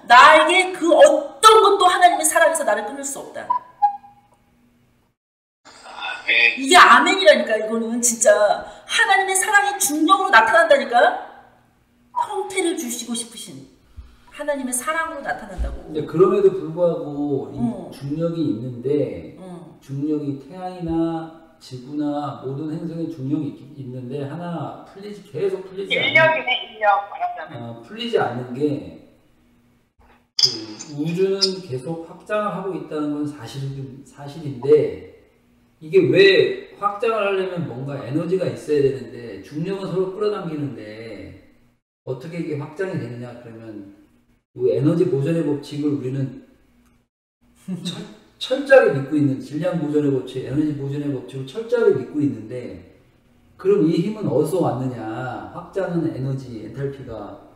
나에게 그 어떤 것도 하나님의 사랑에서 나를 끊을 수 없다. 이게 아멘이라니까. 이거는 진짜 하나님의 사랑이 중력으로 나타난다니까. 형태를 주시고 싶으신 하나님의 사랑으로 나타난다고. 근데 그럼에도 불구하고 이 중력이 있는데 중력이 태양이나 지구나 모든 행성에 중력이 있는데 하나 계속 풀리지 않는 인력 풀리지 않는 게 그 우주는 계속 확장을 하고 있다는 건 사실인데 이게 왜 확장을 하려면 뭔가 에너지가 있어야 되는데 중력은 서로 끌어당기는데 어떻게 이게 확장이 되느냐 그러면 그 에너지 보존의 법칙을 우리는 철저하게 믿고 있는 질량 보존의 법칙, 에너지 보존의 법칙을 철저하게 믿고 있는데 그럼 이 힘은 어디서 왔느냐? 확장은 에너지, 엔탈피가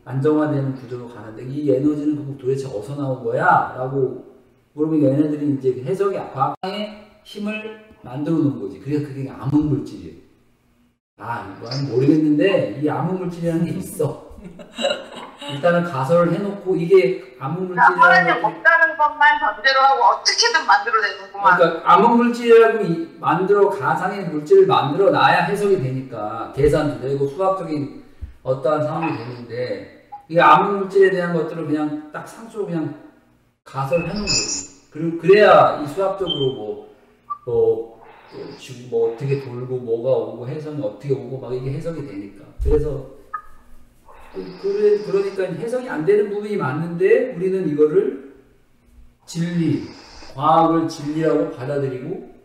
안정화되는 구조로 가는데 이 에너지는 그럼 도대체 어디서 나온 거야? 라고 물어보니까 얘네들이 이제 해석이 과학의 힘을 만들어 놓은 거지. 그래서 그게 암흑물질이에요. 이건 모르겠는데 이 암흑물질이라는 게 있어. 일단은 가설을 해놓고 이게 암흑물질이라는 하나님 없다는 것만 전제로 하고 어떻게든 만들어내는구만. 그러니까 암흑물질이라고 만들어 가상의 물질을 만들어 놔야 해석이 되니까 계산도 되고 수학적인 어떠한 상황이 되는데 이 암흑물질에 대한 것들을 그냥 딱 상수로 그냥 가설을 해놓은 거지. 그리고 그래야 이 수학적으로 지금 뭐 어떻게 돌고 뭐가 오고 해석이 어떻게 오고 막 이게 해석이 되니까. 그래서 그러니까 해석이 안 되는 부분이 많은데 우리는 이거를 진리, 과학을 진리라고 받아들이고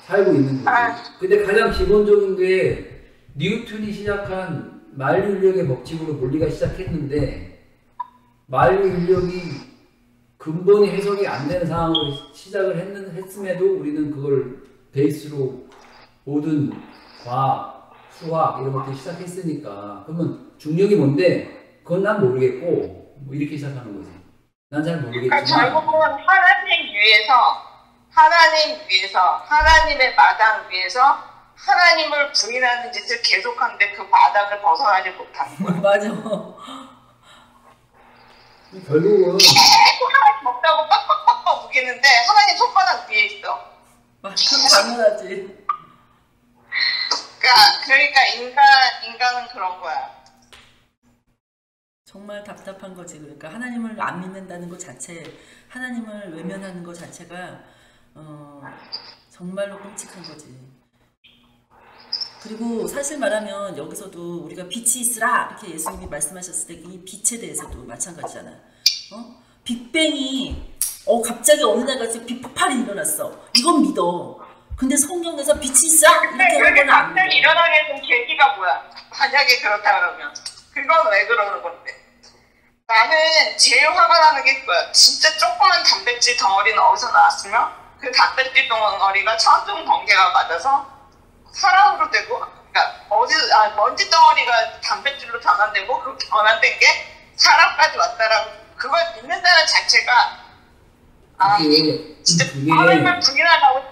살고 있는 거지. 근데 가장 기본적인 게 뉴턴이 시작한 만유인력의 법칙으로 논리가 시작했는데 만유인력이 근본이 해석이 안 되는 상황으로 시작을 했음에도 우리는 그걸 베이스로 모든 과학, 수학 이런 것들이 시작했으니까 그러면 중력이 뭔데? 그건 난 모르겠고 뭐 이렇게 시작하는 거지. 난 잘 모르겠지만 결국은 하나님의 마당 위에서 하나님을 부인하는 짓을 계속하는데 그 마당을 벗어나지 못하는 거야. 맞아. 결국은 계속 하나님 없다고 빡빡빡빡 우기는데 하나님 손바닥 위에 있어. 그럼 당연하지. 그러니까 인간은 그런 거야. 정말 답답한 거지. 그러니까 하나님을 안 믿는다는 것 자체, 하나님을 외면하는 것 자체가 정말로 끔찍한 거지. 그리고 사실 말하면 여기서도 우리가 빛이 있으라 이렇게 예수님이 말씀하셨을 때 이 빛에 대해서도 마찬가지잖아. 빅뱅이 갑자기 어느 날 같이 빛 폭발이 일어났어. 이건 믿어. 근데 성경에서 빛이 있으라 이렇게 한 건 안 믿어. 갑자기 일어나게 된 계기가 뭐야? 만약에 그렇다 그러면 그건 왜 그러는 건데? 나는 제일 화가 나는 게 그거야. 진짜 조그만 단백질 덩어리는 어디서 나왔으면 그 단백질 덩어리가 천둥 번개가 맞아서 사람으로 되고, 그러니까 먼지 덩어리가 단백질로 전환되고 그 전환된 게 사람까지 왔다라고 그걸 믿는다는 자체가 진짜 하나님을 부인하다고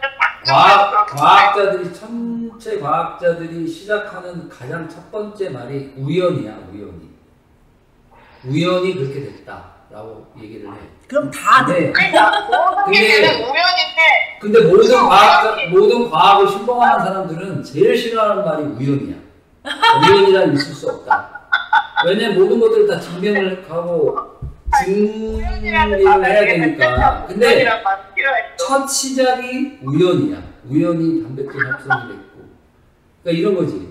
진짜 과학자들이 전체 과학자들이 시작하는 가장 첫 번째 말이 우연이야. 우연이 그렇게 됐다라고 얘기를 해. 그럼 다 돼. 모든 게 우연인데. 근데 모든 과학을 신봉하는 사람들은 제일 싫어하는 말이 우연이야. 우연이란 있을 수 없다. 왜냐면 모든 것들을 다 증명을 하고 증명을 해야 되니까. 근데 첫 시작이 우연이야. 우연히 단백질 합성이 됐고. 그러니까 이런 거지.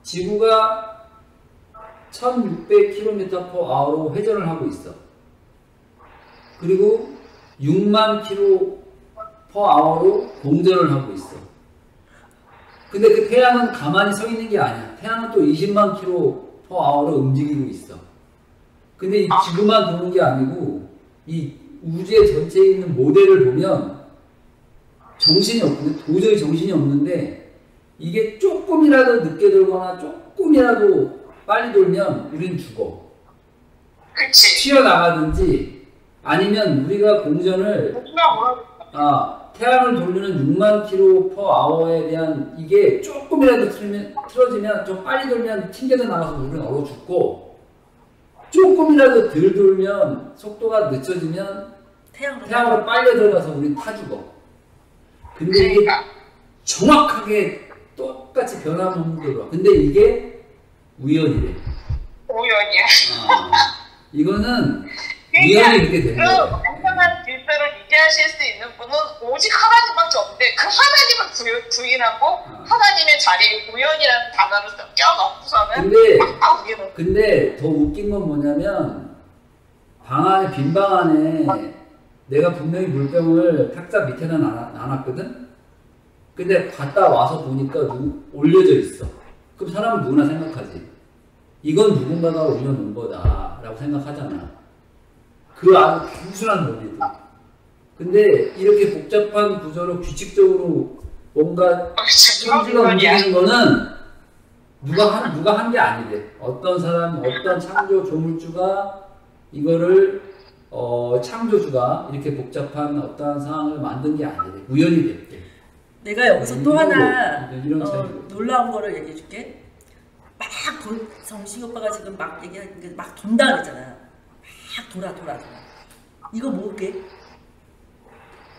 지구가 1600km/h로 회전을 하고 있어. 그리고 6만 km/h로 공전을 하고 있어. 근데 그 태양은 가만히 서 있는 게 아니야. 태양은 또 20만 km/h로 움직이고 있어. 근데 이 지구만 도는 게 아니고 이 우주의 전체에 있는 모델을 보면 정신이 없거든. 도저히 정신이 없는데 이게 조금이라도 늦게 돌거나 조금이라도 빨리 돌면 우린 죽어. 그치. 튀어나가든지 아니면 우리가 공전을 태양을 돌리는 6만 km/h에 대한 이게 조금이라도 틀어지면 좀 빨리 돌면 튕겨져 나가서 우리는 얼어 죽고 조금이라도 덜 돌면 속도가 늦춰지면 태양으로 빨려 들어가서 우린 타 죽어. 근데 이게 정확하게 똑같이 변함없는 대로. 근데 이게 우연이래. 우연이야. 이거는 우연히 이렇게 되는 거야. 그 완전한 질서를 유지하실 수 있는 분은 오직 하나님밖에 없는데 그 하나님을 부인하고 하나님의 자리에 우연이라는 단어를 껴넣고서는 근데 더 웃긴 건 뭐냐면 빈 방 안에 내가 분명히 물병을 탁자 밑에는 안 놨거든? 근데 갔다 와서 보니까 올려져 있어. 그럼 사람은 누구나 생각하지. 이건 누군가가 올려놓은 거다 라고 생각하잖아. 그 아주 단순한 논리들. 근데 이렇게 복잡한 구조로 규칙적으로 뭔가 천지가 움직이는 거는 누가 한 게 아니래. 어떤 사람, 어떤 창조 조물주가 이거를 창조주가 이렇게 복잡한 어떠한 상황을 만든 게 아니래. 우연히 됐대. 내가 여기서 또 하나 이런 놀라운 거를 얘기해 줄게. 정식 오빠가 지금 막 얘기하는 게 막 돈다 그랬잖아. 막 돌아. 이거 뭐게?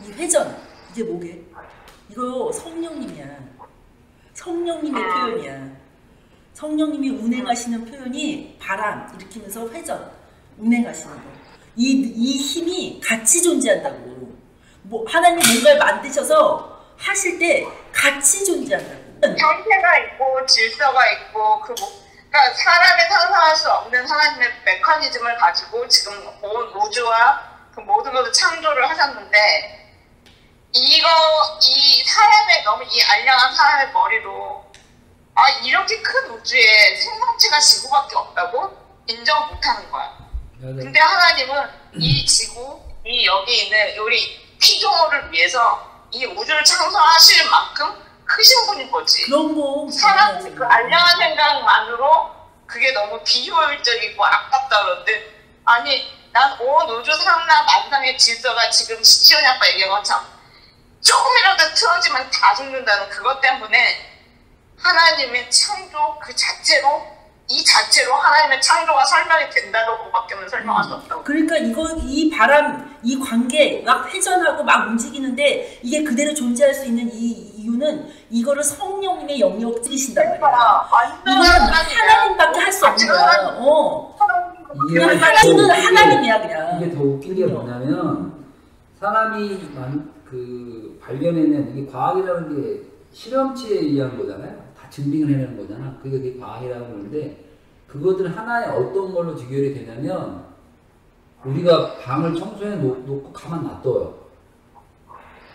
이 회전 이게 뭐게? 이거 성령님이야. 성령님의 표현이야. 성령님이 운행하시는 표현이 바람 일으키면서 회전 운행하시는 거. 이 힘이 같이 존재한다고. 뭐 하나님 뭔가를 만드셔서 하실 때 같이 존재한다고. 형태가 있고 질서가 있고 그러니까 사람이 상상할 수 없는 하나님의 메커니즘을 가지고 지금 온 우주와 그 모든 것을 창조를 하셨는데 이 사람의 너무 이 알량한 사람의 머리로 이렇게 큰 우주에 생명체가 지구밖에 없다고 인정 못하는 거야. 근데 하나님은 이 지구, 이 여기 있는 우리 피조물을 위해서 이 우주를 창조하실 만큼 크신 분인 거지. 그런 거 사람의 그 알량한 생각만으로 그게 너무 비효율적이고 아깝다 그러는데 아니 난 온 우주 상나 만상의 질서가 지금 시치훈이 아빠 얘기한 것처럼 조금이라도 틀어지면 다 죽는다는 그것 때문에 하나님의 창조 그 자체로 이 자체로 하나님의 창조가 설명이 된다고밖에는 설명할 수 없다고. 그러니까 이 바람, 이 관계 막 회전하고 막 움직이는데 이게 그대로 존재할 수 있는 이 이유는 이거를 성령님의 영역 찌신단 말이야. 이거는 하나님밖에 할 수 없는 거야. 그냥 하나님은 하나님이야 그냥. 이게 더 웃긴 게 뭐냐면 사람이 발견해낸 이게 과학이라는 게 실험치에 의한 거잖아요. 다 증빙을 해내는 거잖아. 그게 과학이라고 하는데 그것들 하나에 어떤 걸로 직결이 되냐면 우리가 방을 청소해 놓고 가만 놔둬요.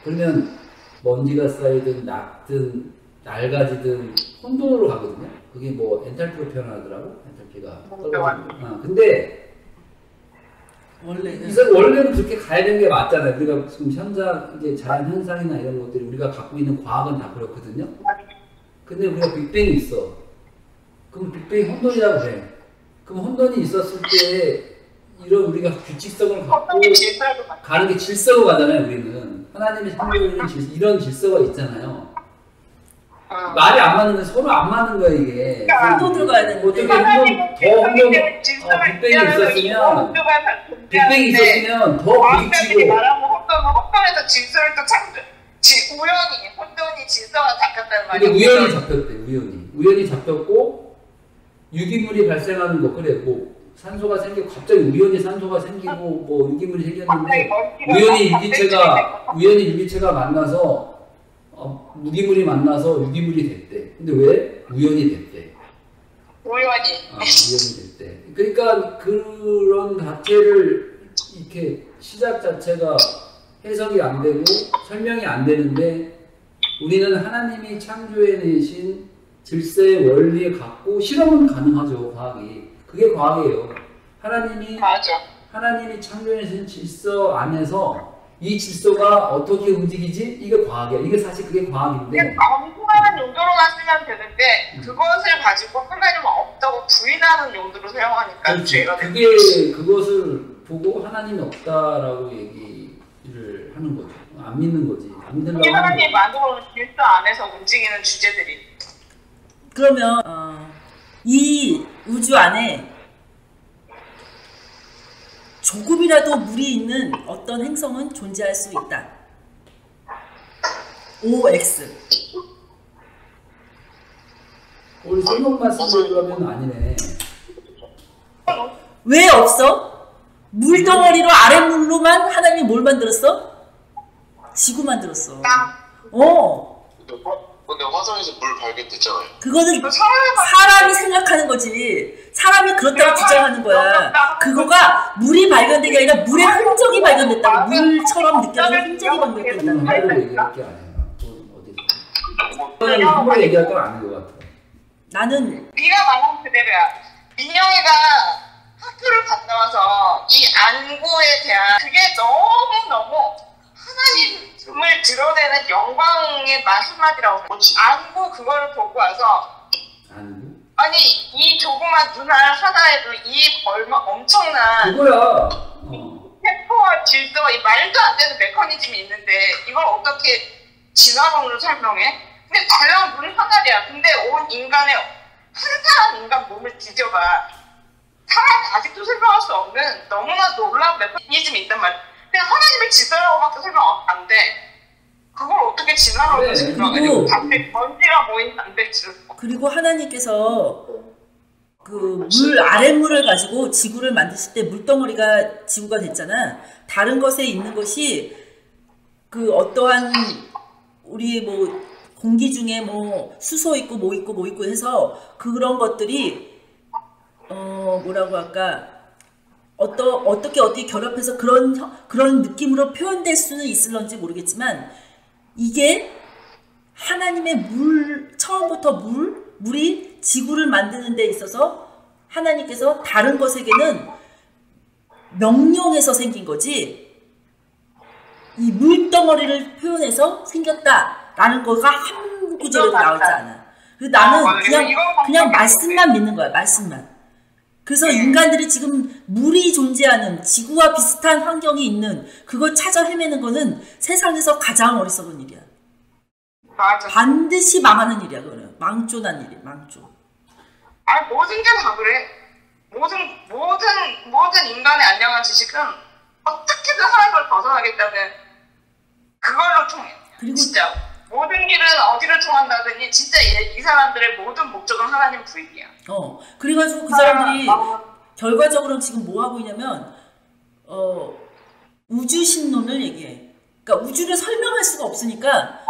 그러면 먼지가 쌓이든 낙든 낡아지든 혼돈으로 가거든요. 그게 뭐 엔탈피로 표현하더라고. 엔탈피가 떨어지고. 근데 원래는 그렇게 가야 되는 게 맞잖아요. 우리가 지금 현장 이제 자연 현상이나 이런 것들이 우리가 갖고 있는 과학은 다 그렇거든요. 근데 우리가 빅뱅이 있어. 그럼 빅뱅이 혼돈이라고 그래. 그럼 혼돈이 있었을 때 이런 우리가 규칙성을 갖고 가는 게 질서로 가잖아요. 우리는 하나님의 창조는 이런 질서가 있잖아요. 말이 안 맞는 건 서로 안 맞는 거야 이게. 또 들어가야 되는데. 어떻게 빅뱅이 있었으면 더 부딪히고. 혼돈에서 질서를 또 혼돈이 질서가 잡혔다는 말이야. 근데 우연히 잡혔대. 우연히 잡혔고 유기물이 발생하는 거 그래 뭐 산소가 생기고 갑자기 우연히 산소가 생기고 뭐 유기물이 생겼는데 우연히 유기체가 만나서 무기물이 만나서 유기물이 됐대. 근데 왜? 우연이 됐대. 우연히. 우연이 됐대. 그러니까 그런 자체를 이렇게 시작 자체가 해석이 안 되고 설명이 안 되는데 우리는 하나님이 창조해내신 질서의 원리에 갖고 실험은 가능하죠. 과학이. 그게 과학이에요. 하나님이 창조해내신 질서 안에서 이 질서가 어떻게 움직이지? 이게 과학이야. 이게 사실 그게 과학인데. 엉뚱한 용도로만 쓰면 되는데 그것을 가지고 하나님은 없다고 부인하는 용도로 사용하니까 죄가 되는 거지. 그것을 보고 하나님이 없다라고 얘기를 하는 거죠. 안 믿는 거지. 안 믿는다고 하는 하나님이 만들어놓은 질서 안에서 움직이는 주제들이. 그러면 이 우주 안에 조금이라도 물이 있는 어떤 행성은 존재할 수 있다. OX. 우리 설명 말씀을 하면 아니네. 왜 없어? 물덩어리로 아랫물로만 하나님이 뭘 만들었어? 지구 만들었어. 근데 화성에서 물 발견됐잖아요. 그거는 사람이 생각하는 거지. 사람이 그렇다고 주장하는 거야. 그거가 물이 발견된 게 아니라 물의 흔적이 발견됐다고. 물처럼 느껴지는 흔적이 발견됐다는 거야. 함부로 얘기할 게 아니야. 어디서? 함부로 얘기할 건 아닌 것 같아. 나는 네가 말한 그대로야. 민영이가 학교를 갔다 와서 이 안구에 대한 그게 너무너무 하나님을 드러내는 영광의 말 한마디라고 생각해. 안구 그거를 보고 와서 안구? 아니 이 조그만 눈알 하나에도 이 얼마 엄청난 그거야. 세포와 질서와 이 말도 안 되는 메커니즘이 있는데 이걸 어떻게 진화론으로 설명해? 근데 다양한 물 하나야. 근데 온 인간의 한사한 인간 몸을 뒤져봐. 사람이 아직도 설명할 수 없는 너무나 놀라운 메커니즘이 있단 말이야. 그냥 하나님의 질서라고밖에 설명 안 돼. 그걸 어떻게 진화론으로 설명해? 먼지가 모인 단백질. 그리고 하나님께서 그 물 아랫물을 가지고 지구를 만드실 때 물덩어리가 지구가 됐잖아. 다른 것에 있는 것이 그 어떠한 우리 뭐 공기 중에 뭐 수소 있고 뭐 있고 뭐 있고 해서 그런 것들이 뭐라고 할까 어떻게 결합해서 그런 느낌으로 표현될 수는 있을런지 모르겠지만 이게 하나님의 처음부터 물이 지구를 만드는 데 있어서 하나님께서 다른 것에게는 명령해서 생긴 거지 이 물덩어리를 표현해서 생겼다라는 거가 한 구절에도 나오지 않아. 그래서 나는 그냥 말씀만 믿는 거야. 말씀만. 그래서 인간들이 지금 물이 존재하는 지구와 비슷한 환경이 있는 그걸 찾아 헤매는 거는 세상에서 가장 어리석은 일이야. 맞아. 반드시 망하는 일이야. 그거는 망조난 일이야. 망조. 아니 모든 게 다 그래. 모든 인간의 안녕한 지식은 어떻게든 하나님을 벗어나겠다는 그걸로 통해. 그리고 진짜 모든 길은 어디를 통한다더니 진짜 이 사람들의 모든 목적은 하나님 부인이야. 그래가지고 그 사람들이 결과적으로 지금 뭐 하고 있냐면 우주신론을 얘기해. 그러니까 우주를 설명할 수가 없으니까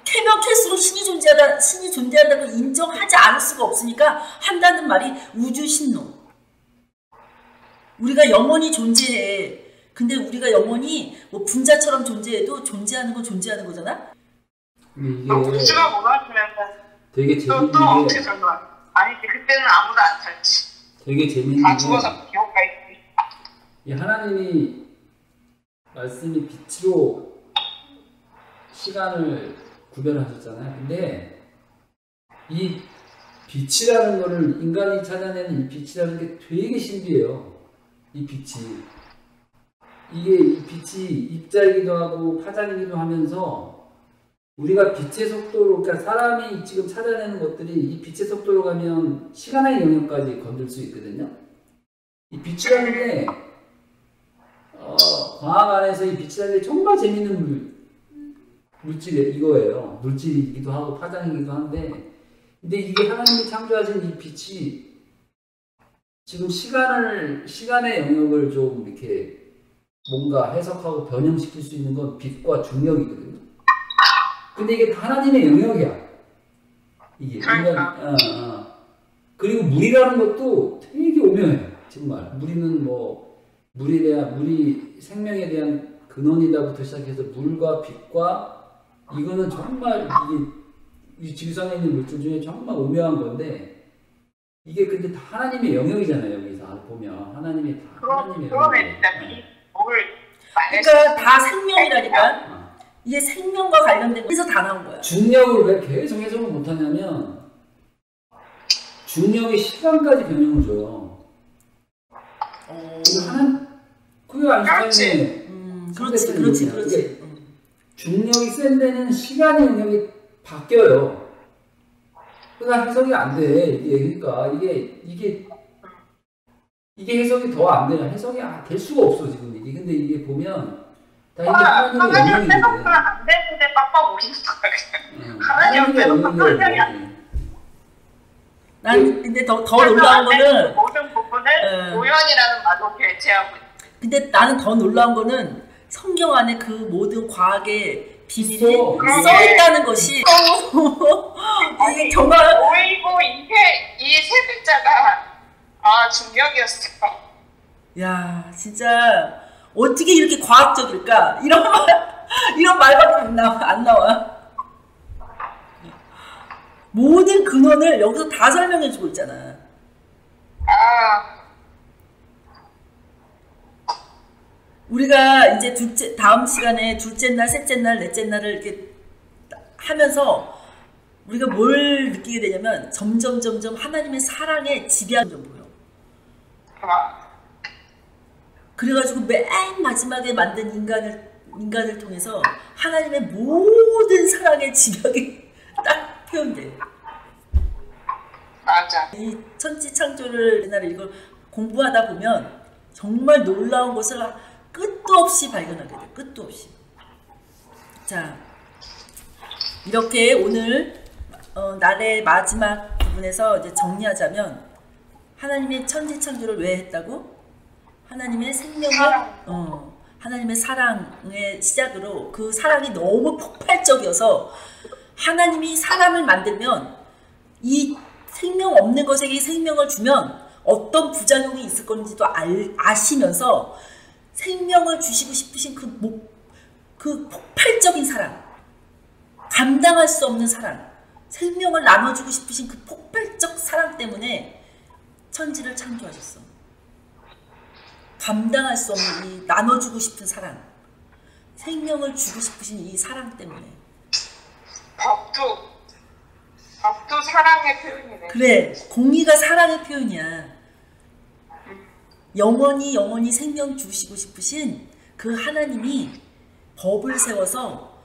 캐면 캘수록 신이 존재한다고 인정하지 않을 수가 없으니까 한다는 말이 우주신론. 우리가 영원히 존재해. 근데 우리가 영원히 뭐 분자처럼 존재해도 존재하는 건 존재하는 거잖아? 이게 우주가 원하시면서 되게 재밌는 또 게 어떻게 설명해? 아니지 그때는 아무도 안 살지. 되게 재밌는 다 게 죽어서 기억가 있지. 이 하나님이 말씀이 빛으로 시간을 구별하셨잖아요. 근데 이 빛이라는 거를 인간이 찾아내는 이 빛이라는 게 되게 신비해요. 이 빛이 이 빛이 입자이기도 하고 파장이기도 하면서 우리가 빛의 속도로 그러니까 사람이 지금 찾아내는 것들이 이 빛의 속도로 가면 시간의 영역까지 건들 수 있거든요. 이 빛이라는 게 과학 안에서 이 빛이라는 게 정말 재밌는 물질이 이거예요. 물질이기도 하고 파장이기도 한데 근데 이게 하나님이 창조하신 이 빛이 지금 시간의 영역을 좀 이렇게 뭔가 해석하고 변형시킬 수 있는 건 빛과 중력이거든요. 근데 이게 다 하나님의 영역이야. 이게 그러니까. 그리고 물이라는 것도 되게 오묘해. 정말 물이는 뭐 물이 생명에 대한 근원이다부터 시작해서 물과 빛과 이거는 정말 이게 이 지구상에 있는 물질 중에 정말 오묘한 건데 이게 근데 다 하나님의 영역이잖아요. 여기서 보면 하나님의 그러네 영역이에요. 진짜 목을 그러니까 다 생명이라니까. 이게 생명과 관련된 거에서 다 나온 거야. 중력을 왜 계속 해석을 못하냐면 중력이 시간까지 변형을 줘요. 그게 아인슈타인의 그렇지. 중력이 센 데는 시간의 영역이 바뀌어요. 그러니까 해석이 안 돼. 그러니까 이게 해석이 더 안 되냐? 해석이 될 수가 없어 지금 이게. 근데 이게 보면 다 이게 하나님의 영역이거든. 안 되는데 빡빡 오시는 거야. 하나님의 영역이거든. 난 근데 더 놀라운 거는 모든 부분을 우연이라는 말로 배제하고 있어. 근데 나는 더 놀라운 거는 성경 안에 그 모든 과학의 비밀이 써 있다는 것이 이게 정말 오이고 이 세 글자가 중력이었어. 야 진짜 어떻게 이렇게 과학적일까? 이런 말밖에 안 나와. 모든 근원을 여기서 다 설명해주고 있잖아. 우리가 이제 다음 시간에 둘째 날, 셋째 날, 넷째 날을 이렇게 하면서 우리가 뭘 느끼게 되냐면 점점 하나님의 사랑에 지배하는 점 보여. 그래가지고 맨 마지막에 만든 인간을 통해서 하나님의 모든 사랑의 지벽이 딱 표현돼. 맞아. 이 천지창조를 옛날에 이걸 공부하다 보면 정말 놀라운 것을 끝도 없이 발견하게 돼. 끝도 없이. 자, 이렇게 오늘 날의 마지막 부분에서 이제 정리하자면 하나님의 천지창조를 왜 했다고? 하나님의 하나님의 사랑의 시작으로 그 사랑이 너무 폭발적이어서 하나님이 사람을 만들면 이 생명 없는 것에게 생명을 주면 어떤 부작용이 있을 건지도 아시면서 생명을 주시고 싶으신 그 폭발적인 사랑, 감당할 수 없는 사랑, 생명을 나눠주고 싶으신 그 폭발적 사랑 때문에 천지를 창조하셨어. 감당할 수 없는 이 나눠주고 싶은 사랑, 생명을 주고 싶으신 이 사랑 때문에. 법도 사랑의 표현이네. 그래, 공의가 사랑의 표현이야. 영원히 생명 주시고 싶으신 그 하나님이 법을 세워서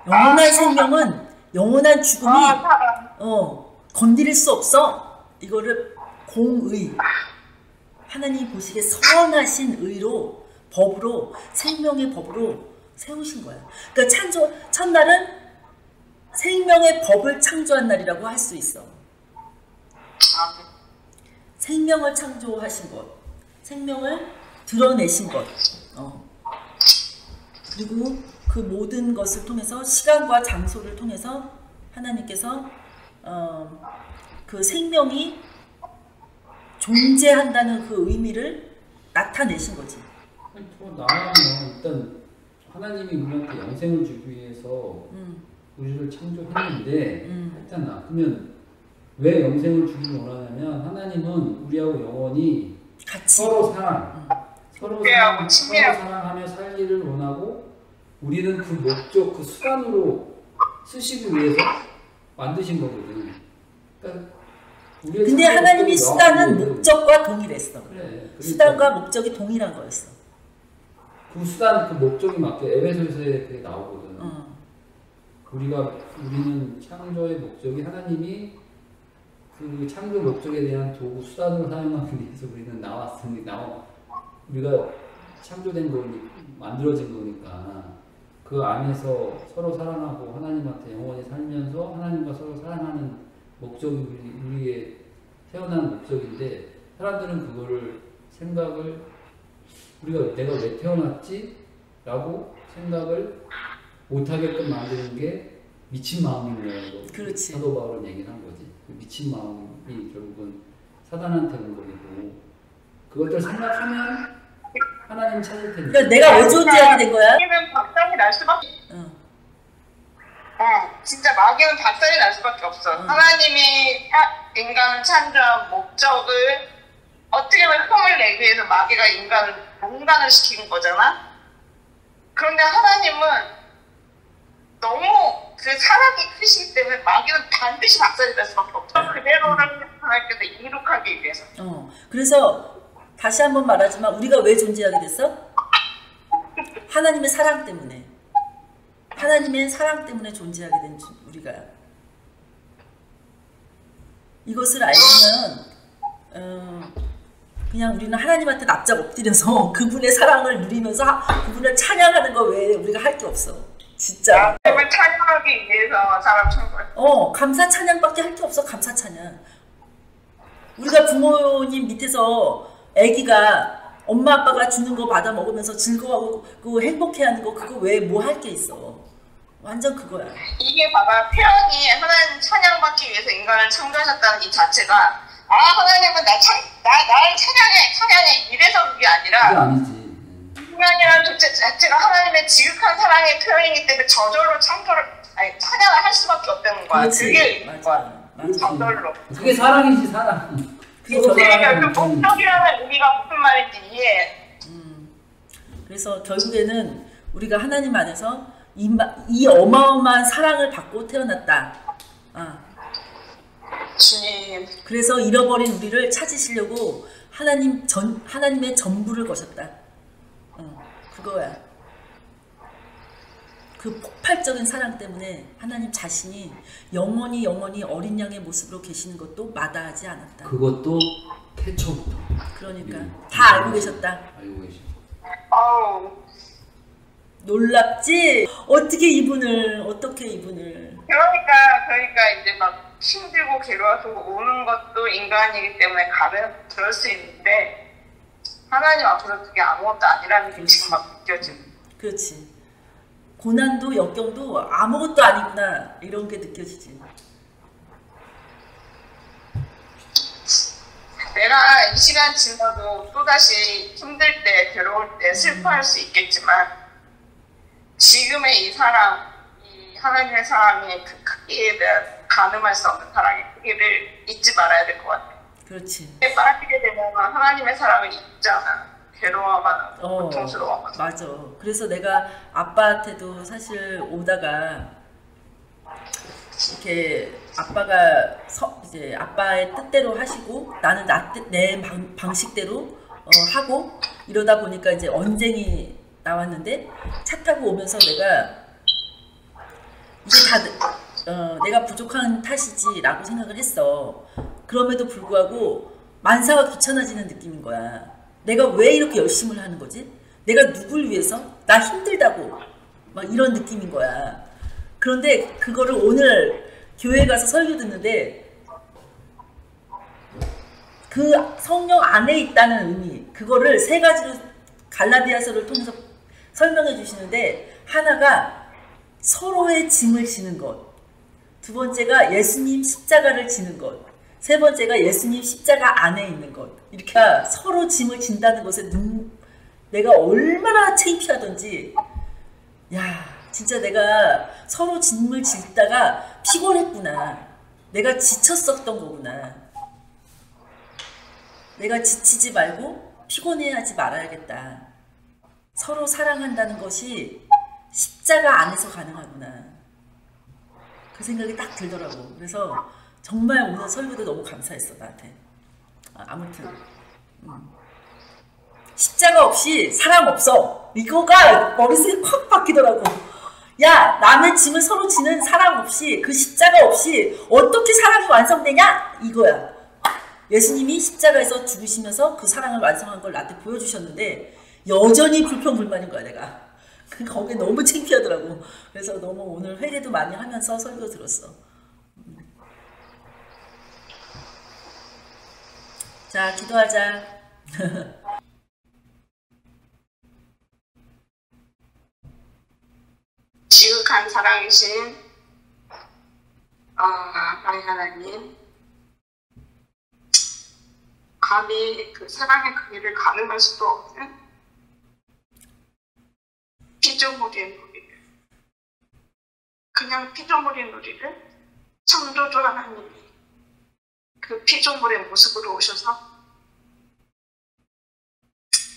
영원한 생명은 영원한 죽음이 건드릴 수 없어. 이거를 공의, 하나님이 보시기에 선하신 의로, 법으로, 생명의 법으로 세우신 거야. 그러니까 첫날은 생명의 법을 창조한 날이라고 할 수 있어. 생명을 창조하신 것, 생명을 드러내신 것, 그리고 그 모든 것을 통해서 시간과 장소를 통해서 하나님께서 그 생명이 존재한다는 그 의미를 나타내신 거지. 나라면 일단 하나님이 우리한테 영생을 주기 위해서 우리를 창조했는데 했잖아. 그러면 왜 영생을 주기 원하냐면 하나님은 우리하고 영원히 같이 서로 사랑하며 살기를 원하고 우리는 그 목적, 그 수단으로 쓰시기 위해서 만드신 거거든. 그러니까 근데 하나님이 수단은 목적과 동일했어. 그래, 그러니까 수단과 목적이 동일한 거였어. 그 수단, 그 목적이 맞게 에베소서에 그게 나오거든. 우리는 창조의 목적이 하나님이 그 창조 목적에 대한 도구 수단으로 사용하기 위해서 우리는 우리가 창조된 만들어진 거니까 그 안에서 서로 사랑하고 하나님한테 영원히 살면서 하나님과 서로 사랑하는 목적이 우리의 태어난 목적인데 사람들은 그거를 내가 왜 태어났지? 라고 생각을 못하게끔 만드는 게 미친 마음인 거라고 그렇지. 사도 바울은 얘기를 한 거지. 그 미친 마음이 결국은 사단한테 온 거고 그것들 생각하면 하나님 찾을 테니까. 그러니까 내가 왜 존재하게 된 거야? 마귀는 박살이 날 수밖에. 진짜 마귀는 박살이 날 수밖에 없어. 하나님이 인간을 창조한 목적을 어떻게 보면 흠을 내기 위해서 마귀가 인간을 농간을 시킨 거잖아. 그런데 하나님은 너무 그 사랑이 크시기 때문에 마귀는 반드시 박살이 날 수밖에 없어. 그대로를 하나님께서 이룩하기 위해서. 그래서 다시 한번 말하지만 우리가 왜 존재하게 됐어? 하나님의 사랑 때문에. 하나님의 사랑 때문에 존재하게 된 우리가. 이것을 알면 그냥 우리는 하나님한테 납작 엎드려서 그분의 사랑을 누리면서 그분을 찬양하는 거 외에 우리가 할 게 없어. 진짜. 하나님을 찬양하기 위해서 사람 창조했어. 감사 찬양밖에 할 게 없어. 감사 찬양. 우리가 부모님 밑에서 아기가 엄마 아빠가 주는 거 받아 먹으면서 즐거워하고 그거 행복해하는 거 그거 외에 뭐 할 게 있어. 완전 그거야. 이게 봐봐. 태양이 하나님 찬양받기 위해서 인간을 창조하셨다는 이 자체가 하나님은 나를 찬양해 이래서 그게 아니라 그게 아니지. 인간이라는 존재 자체가 하나님의 지극한 사랑의 표현이기 때문에 저절로 찬양을 할 수밖에 없다는 거야. 그렇지. 그게 의미인 거야. 그렇지. 저절로. 그게 사랑이지 사랑. 그러니까 그 목적이라는 의미가 무슨 말인지 이해해. 그래서 결국에는 우리가 하나님 안에서 이 어마어마한 사랑을 받고 태어났다. 주님. 그래서 잃어버린 우리를 찾으시려고 하나님의 전부를 거셨다. 그거야. 그 폭발적인 사랑 때문에 하나님 자신이 영원히 어린 양의 모습으로 계시는 것도 마다하지 않았다. 그것도 태초부터. 그러니까 다 알고 계셨다. 알고 계시. 놀랍지? 어떻게 이분을 그러니까 이제 막 힘들고 괴로워서 오는 것도 인간이기 때문에 그럴 수 있는데 하나님 앞에서 그게 아무것도 아니라는 게 지금 막 느껴지는. 그렇지. 고난도 역경도 아무것도 아니구나 이런 게 느껴지지. 내가 이 시간 지나도 또다시 힘들 때 괴로울 때 슬퍼할 수 있겠지만 지금의 이 사랑, 이 하나님의 사랑의 그 크기에 대한 가늠할 수 없는 사랑의 크기를 잊지 말아야 될 것 같아. 그렇지. 빠지게 되면 하나님의 사랑을 잊잖아. 괴로워하거나 고통스러워하거나. 맞아. 그래서 내가 아빠한테도 사실 오다가 이렇게 아빠가 이제 아빠의 뜻대로 하시고 나는 내 방식대로 하고 이러다 보니까 이제 언쟁이 나왔는데 차 타고 오면서 내가 이게 다 내가 부족한 탓이지라고 생각을 했어. 그럼에도 불구하고 만사가 귀찮아지는 느낌인 거야. 내가 왜 이렇게 열심을 하는 거지? 내가 누굴 위해서? 나 힘들다고 막 이런 느낌인 거야. 그런데 그거를 오늘 교회 가서 설교 듣는데 그 성령 안에 있다는 의미 그거를 세 가지로 갈라디아서를 통해서 설명해 주시는데 하나가 서로의 짐을 지는 것, 두 번째가 예수님 십자가를 지는 것, 세 번째가 예수님 십자가 안에 있는 것. 이렇게 서로 짐을 진다는 것에 내가 얼마나 창피하던지 야 진짜 내가 서로 짐을 짓다가 피곤했구나. 내가 지쳤었던 거구나. 내가 지치지 말고 피곤해하지 말아야겠다. 서로 사랑한다는 것이 십자가 안에서 가능하구나. 그 생각이 딱 들더라고. 그래서 정말 오늘 설교도 너무 감사했어 나한테. 아무튼 십자가 없이 사랑 없어. 이거가 머릿속에 콱 박히더라고. 야 남의 짐을 서로 지는 사랑 없이 그 십자가 없이 어떻게 사랑이 완성되냐? 이거야. 예수님이 십자가에서 죽으시면서 그 사랑을 완성한 걸 나한테 보여주셨는데 여전히 불평불만인 거야 내가. 거기에 너무 창피하더라고. 그래서 너무 오늘 회개도 많이 하면서 설교 들었어. 자 기도하자. 지극한 사랑이신 나의 하나님, 감히 그 사랑의 그 길을 가늠할 수도 없는 피조물인 우리를, 그냥 피조물인 우리를 창조주 하나님이 그 피조물의 모습으로 오셔서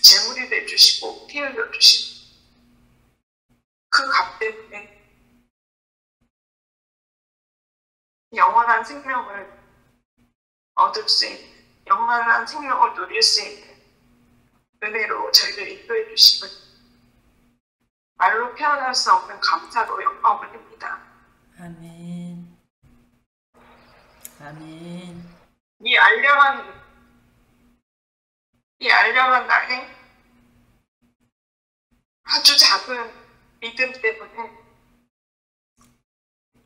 제물이 되주시고 피 흘려주시고, 그 값 때문에 영원한 생명을 얻을 수 있는, 영원한 생명을 누릴 수 있는 은혜로 저희를 인도해 주심을 말로 표현할 수 없는 감사로 영광 올립니다. 아멘. 아멘. 이 알량한 나의 아주 작은 믿음 때문에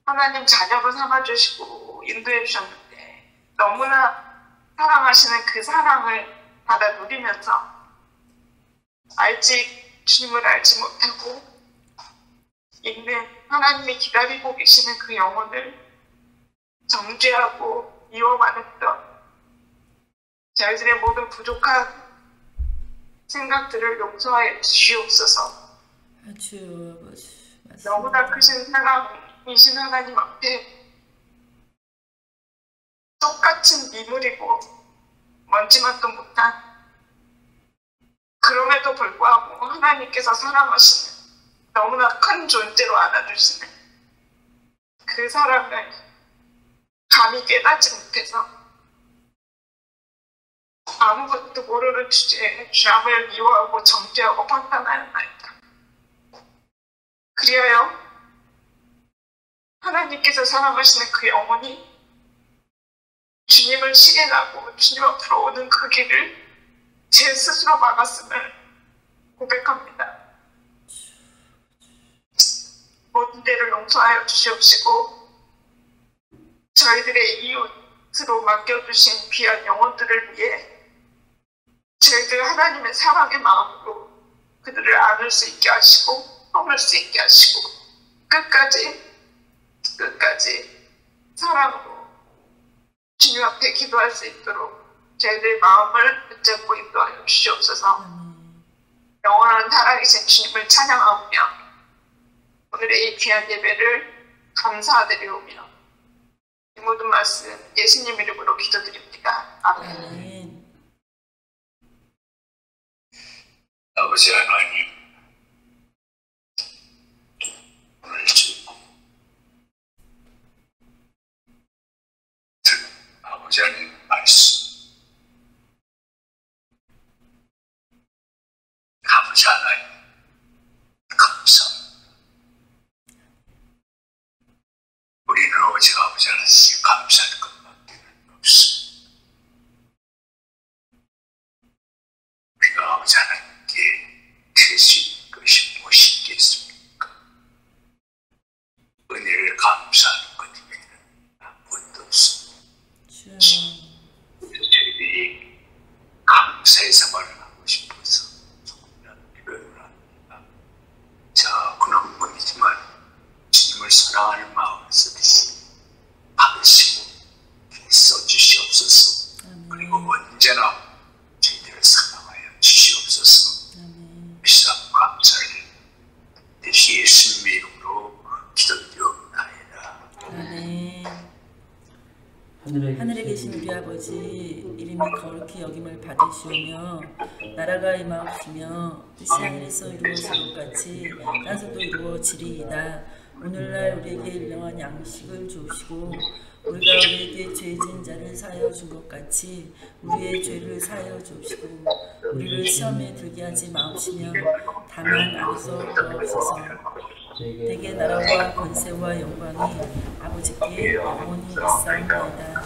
하나님 자녀로 삼아주시고 인도해 주셨는데, 너무나 사랑하시는 그 사랑을 받아 누리면서 주님을 알지 못하고 있는 하나님이 기다리고 계시는 그 영혼을 정죄하고 미워만 했던 저희들의 모든 부족한 생각들을 용서하여 주시옵소서. 주 아버지, 너무나 크신 사랑이신 하나님 앞에 똑같은 미물이고 먼지만도 못한, 그럼에도 불구하고 하나님께서 사랑하시는, 너무나 큰 존재로 안아주시는 그 사랑을 감히 깨닫지 못해서 아무것도 모르는 주제에 주님을 미워하고 정죄하고 판단하였나이다. 그리하여 하나님께서 사랑하시는 그 영혼이 주님을 시인하고 주님 앞으로 오는 그 길을 제 스스로 막았음을 고백합니다. 모든 죄를 용서하여 주시옵시고, 저희들의 이웃으로 맡겨주신 귀한 영혼들을 위해 저희들 하나님의 사랑의 마음으로 그들을 안을 수 있게 하시고 품을 수 있게 하시고, 끝까지 사랑으로 주님 앞에 기도할 수 있도록 저희들의 마음을 붙잡고 인도하여 주시옵소서. 영원한 살아계신 주님을 찬양하며 오늘의 이 귀한 예배를 감사드리오며 이 모든 말씀 예수님 이름으로 기도드립니다. 아멘. 아버지 하나님, 오늘 아버지 하나님 말씀, 아버지 하나님 감사합니다. 우리는 오직 아버지 하나님께 감사할 것밖에 없습니다. 우리가 아버지 하나님께 드릴 수 있는 것이 무엇이겠습니까? 은혜를 감사하는 것 외에는 아무것도 없습니다. 그래서 저희들이 감사의 생활을 하고 싶어서 조금이라도 표현을 합니다. 자, 그런 분이지만 주님을 사랑하는 마음에서 받으시고 써주시옵소서. 그리고 언제나 저희들을 사랑하여 주시옵소서. 비싼 감사를 대신 예수님의 이름으로 기도드리옵나이다. 아멘. 하늘에 계신 우리 아버지, 이름이 거룩히 여김을 받으시오며 나라가 임하옵시며 뜻이 하늘에서 이루어진 것 같이 땅에서도 이루어지리이다. 오늘날 우리에게 일용할 양식을 주시고 우리가 우리에게 죄 지은 자를 사하여 준 것 같이 우리의 죄를 사하여 주시고 우리를 시험에 들게 하지 마옵시며 다만 악에서 구하옵소서. 내게 나라와 권세와 영광이 아버지께 영원히 있사옵나이다.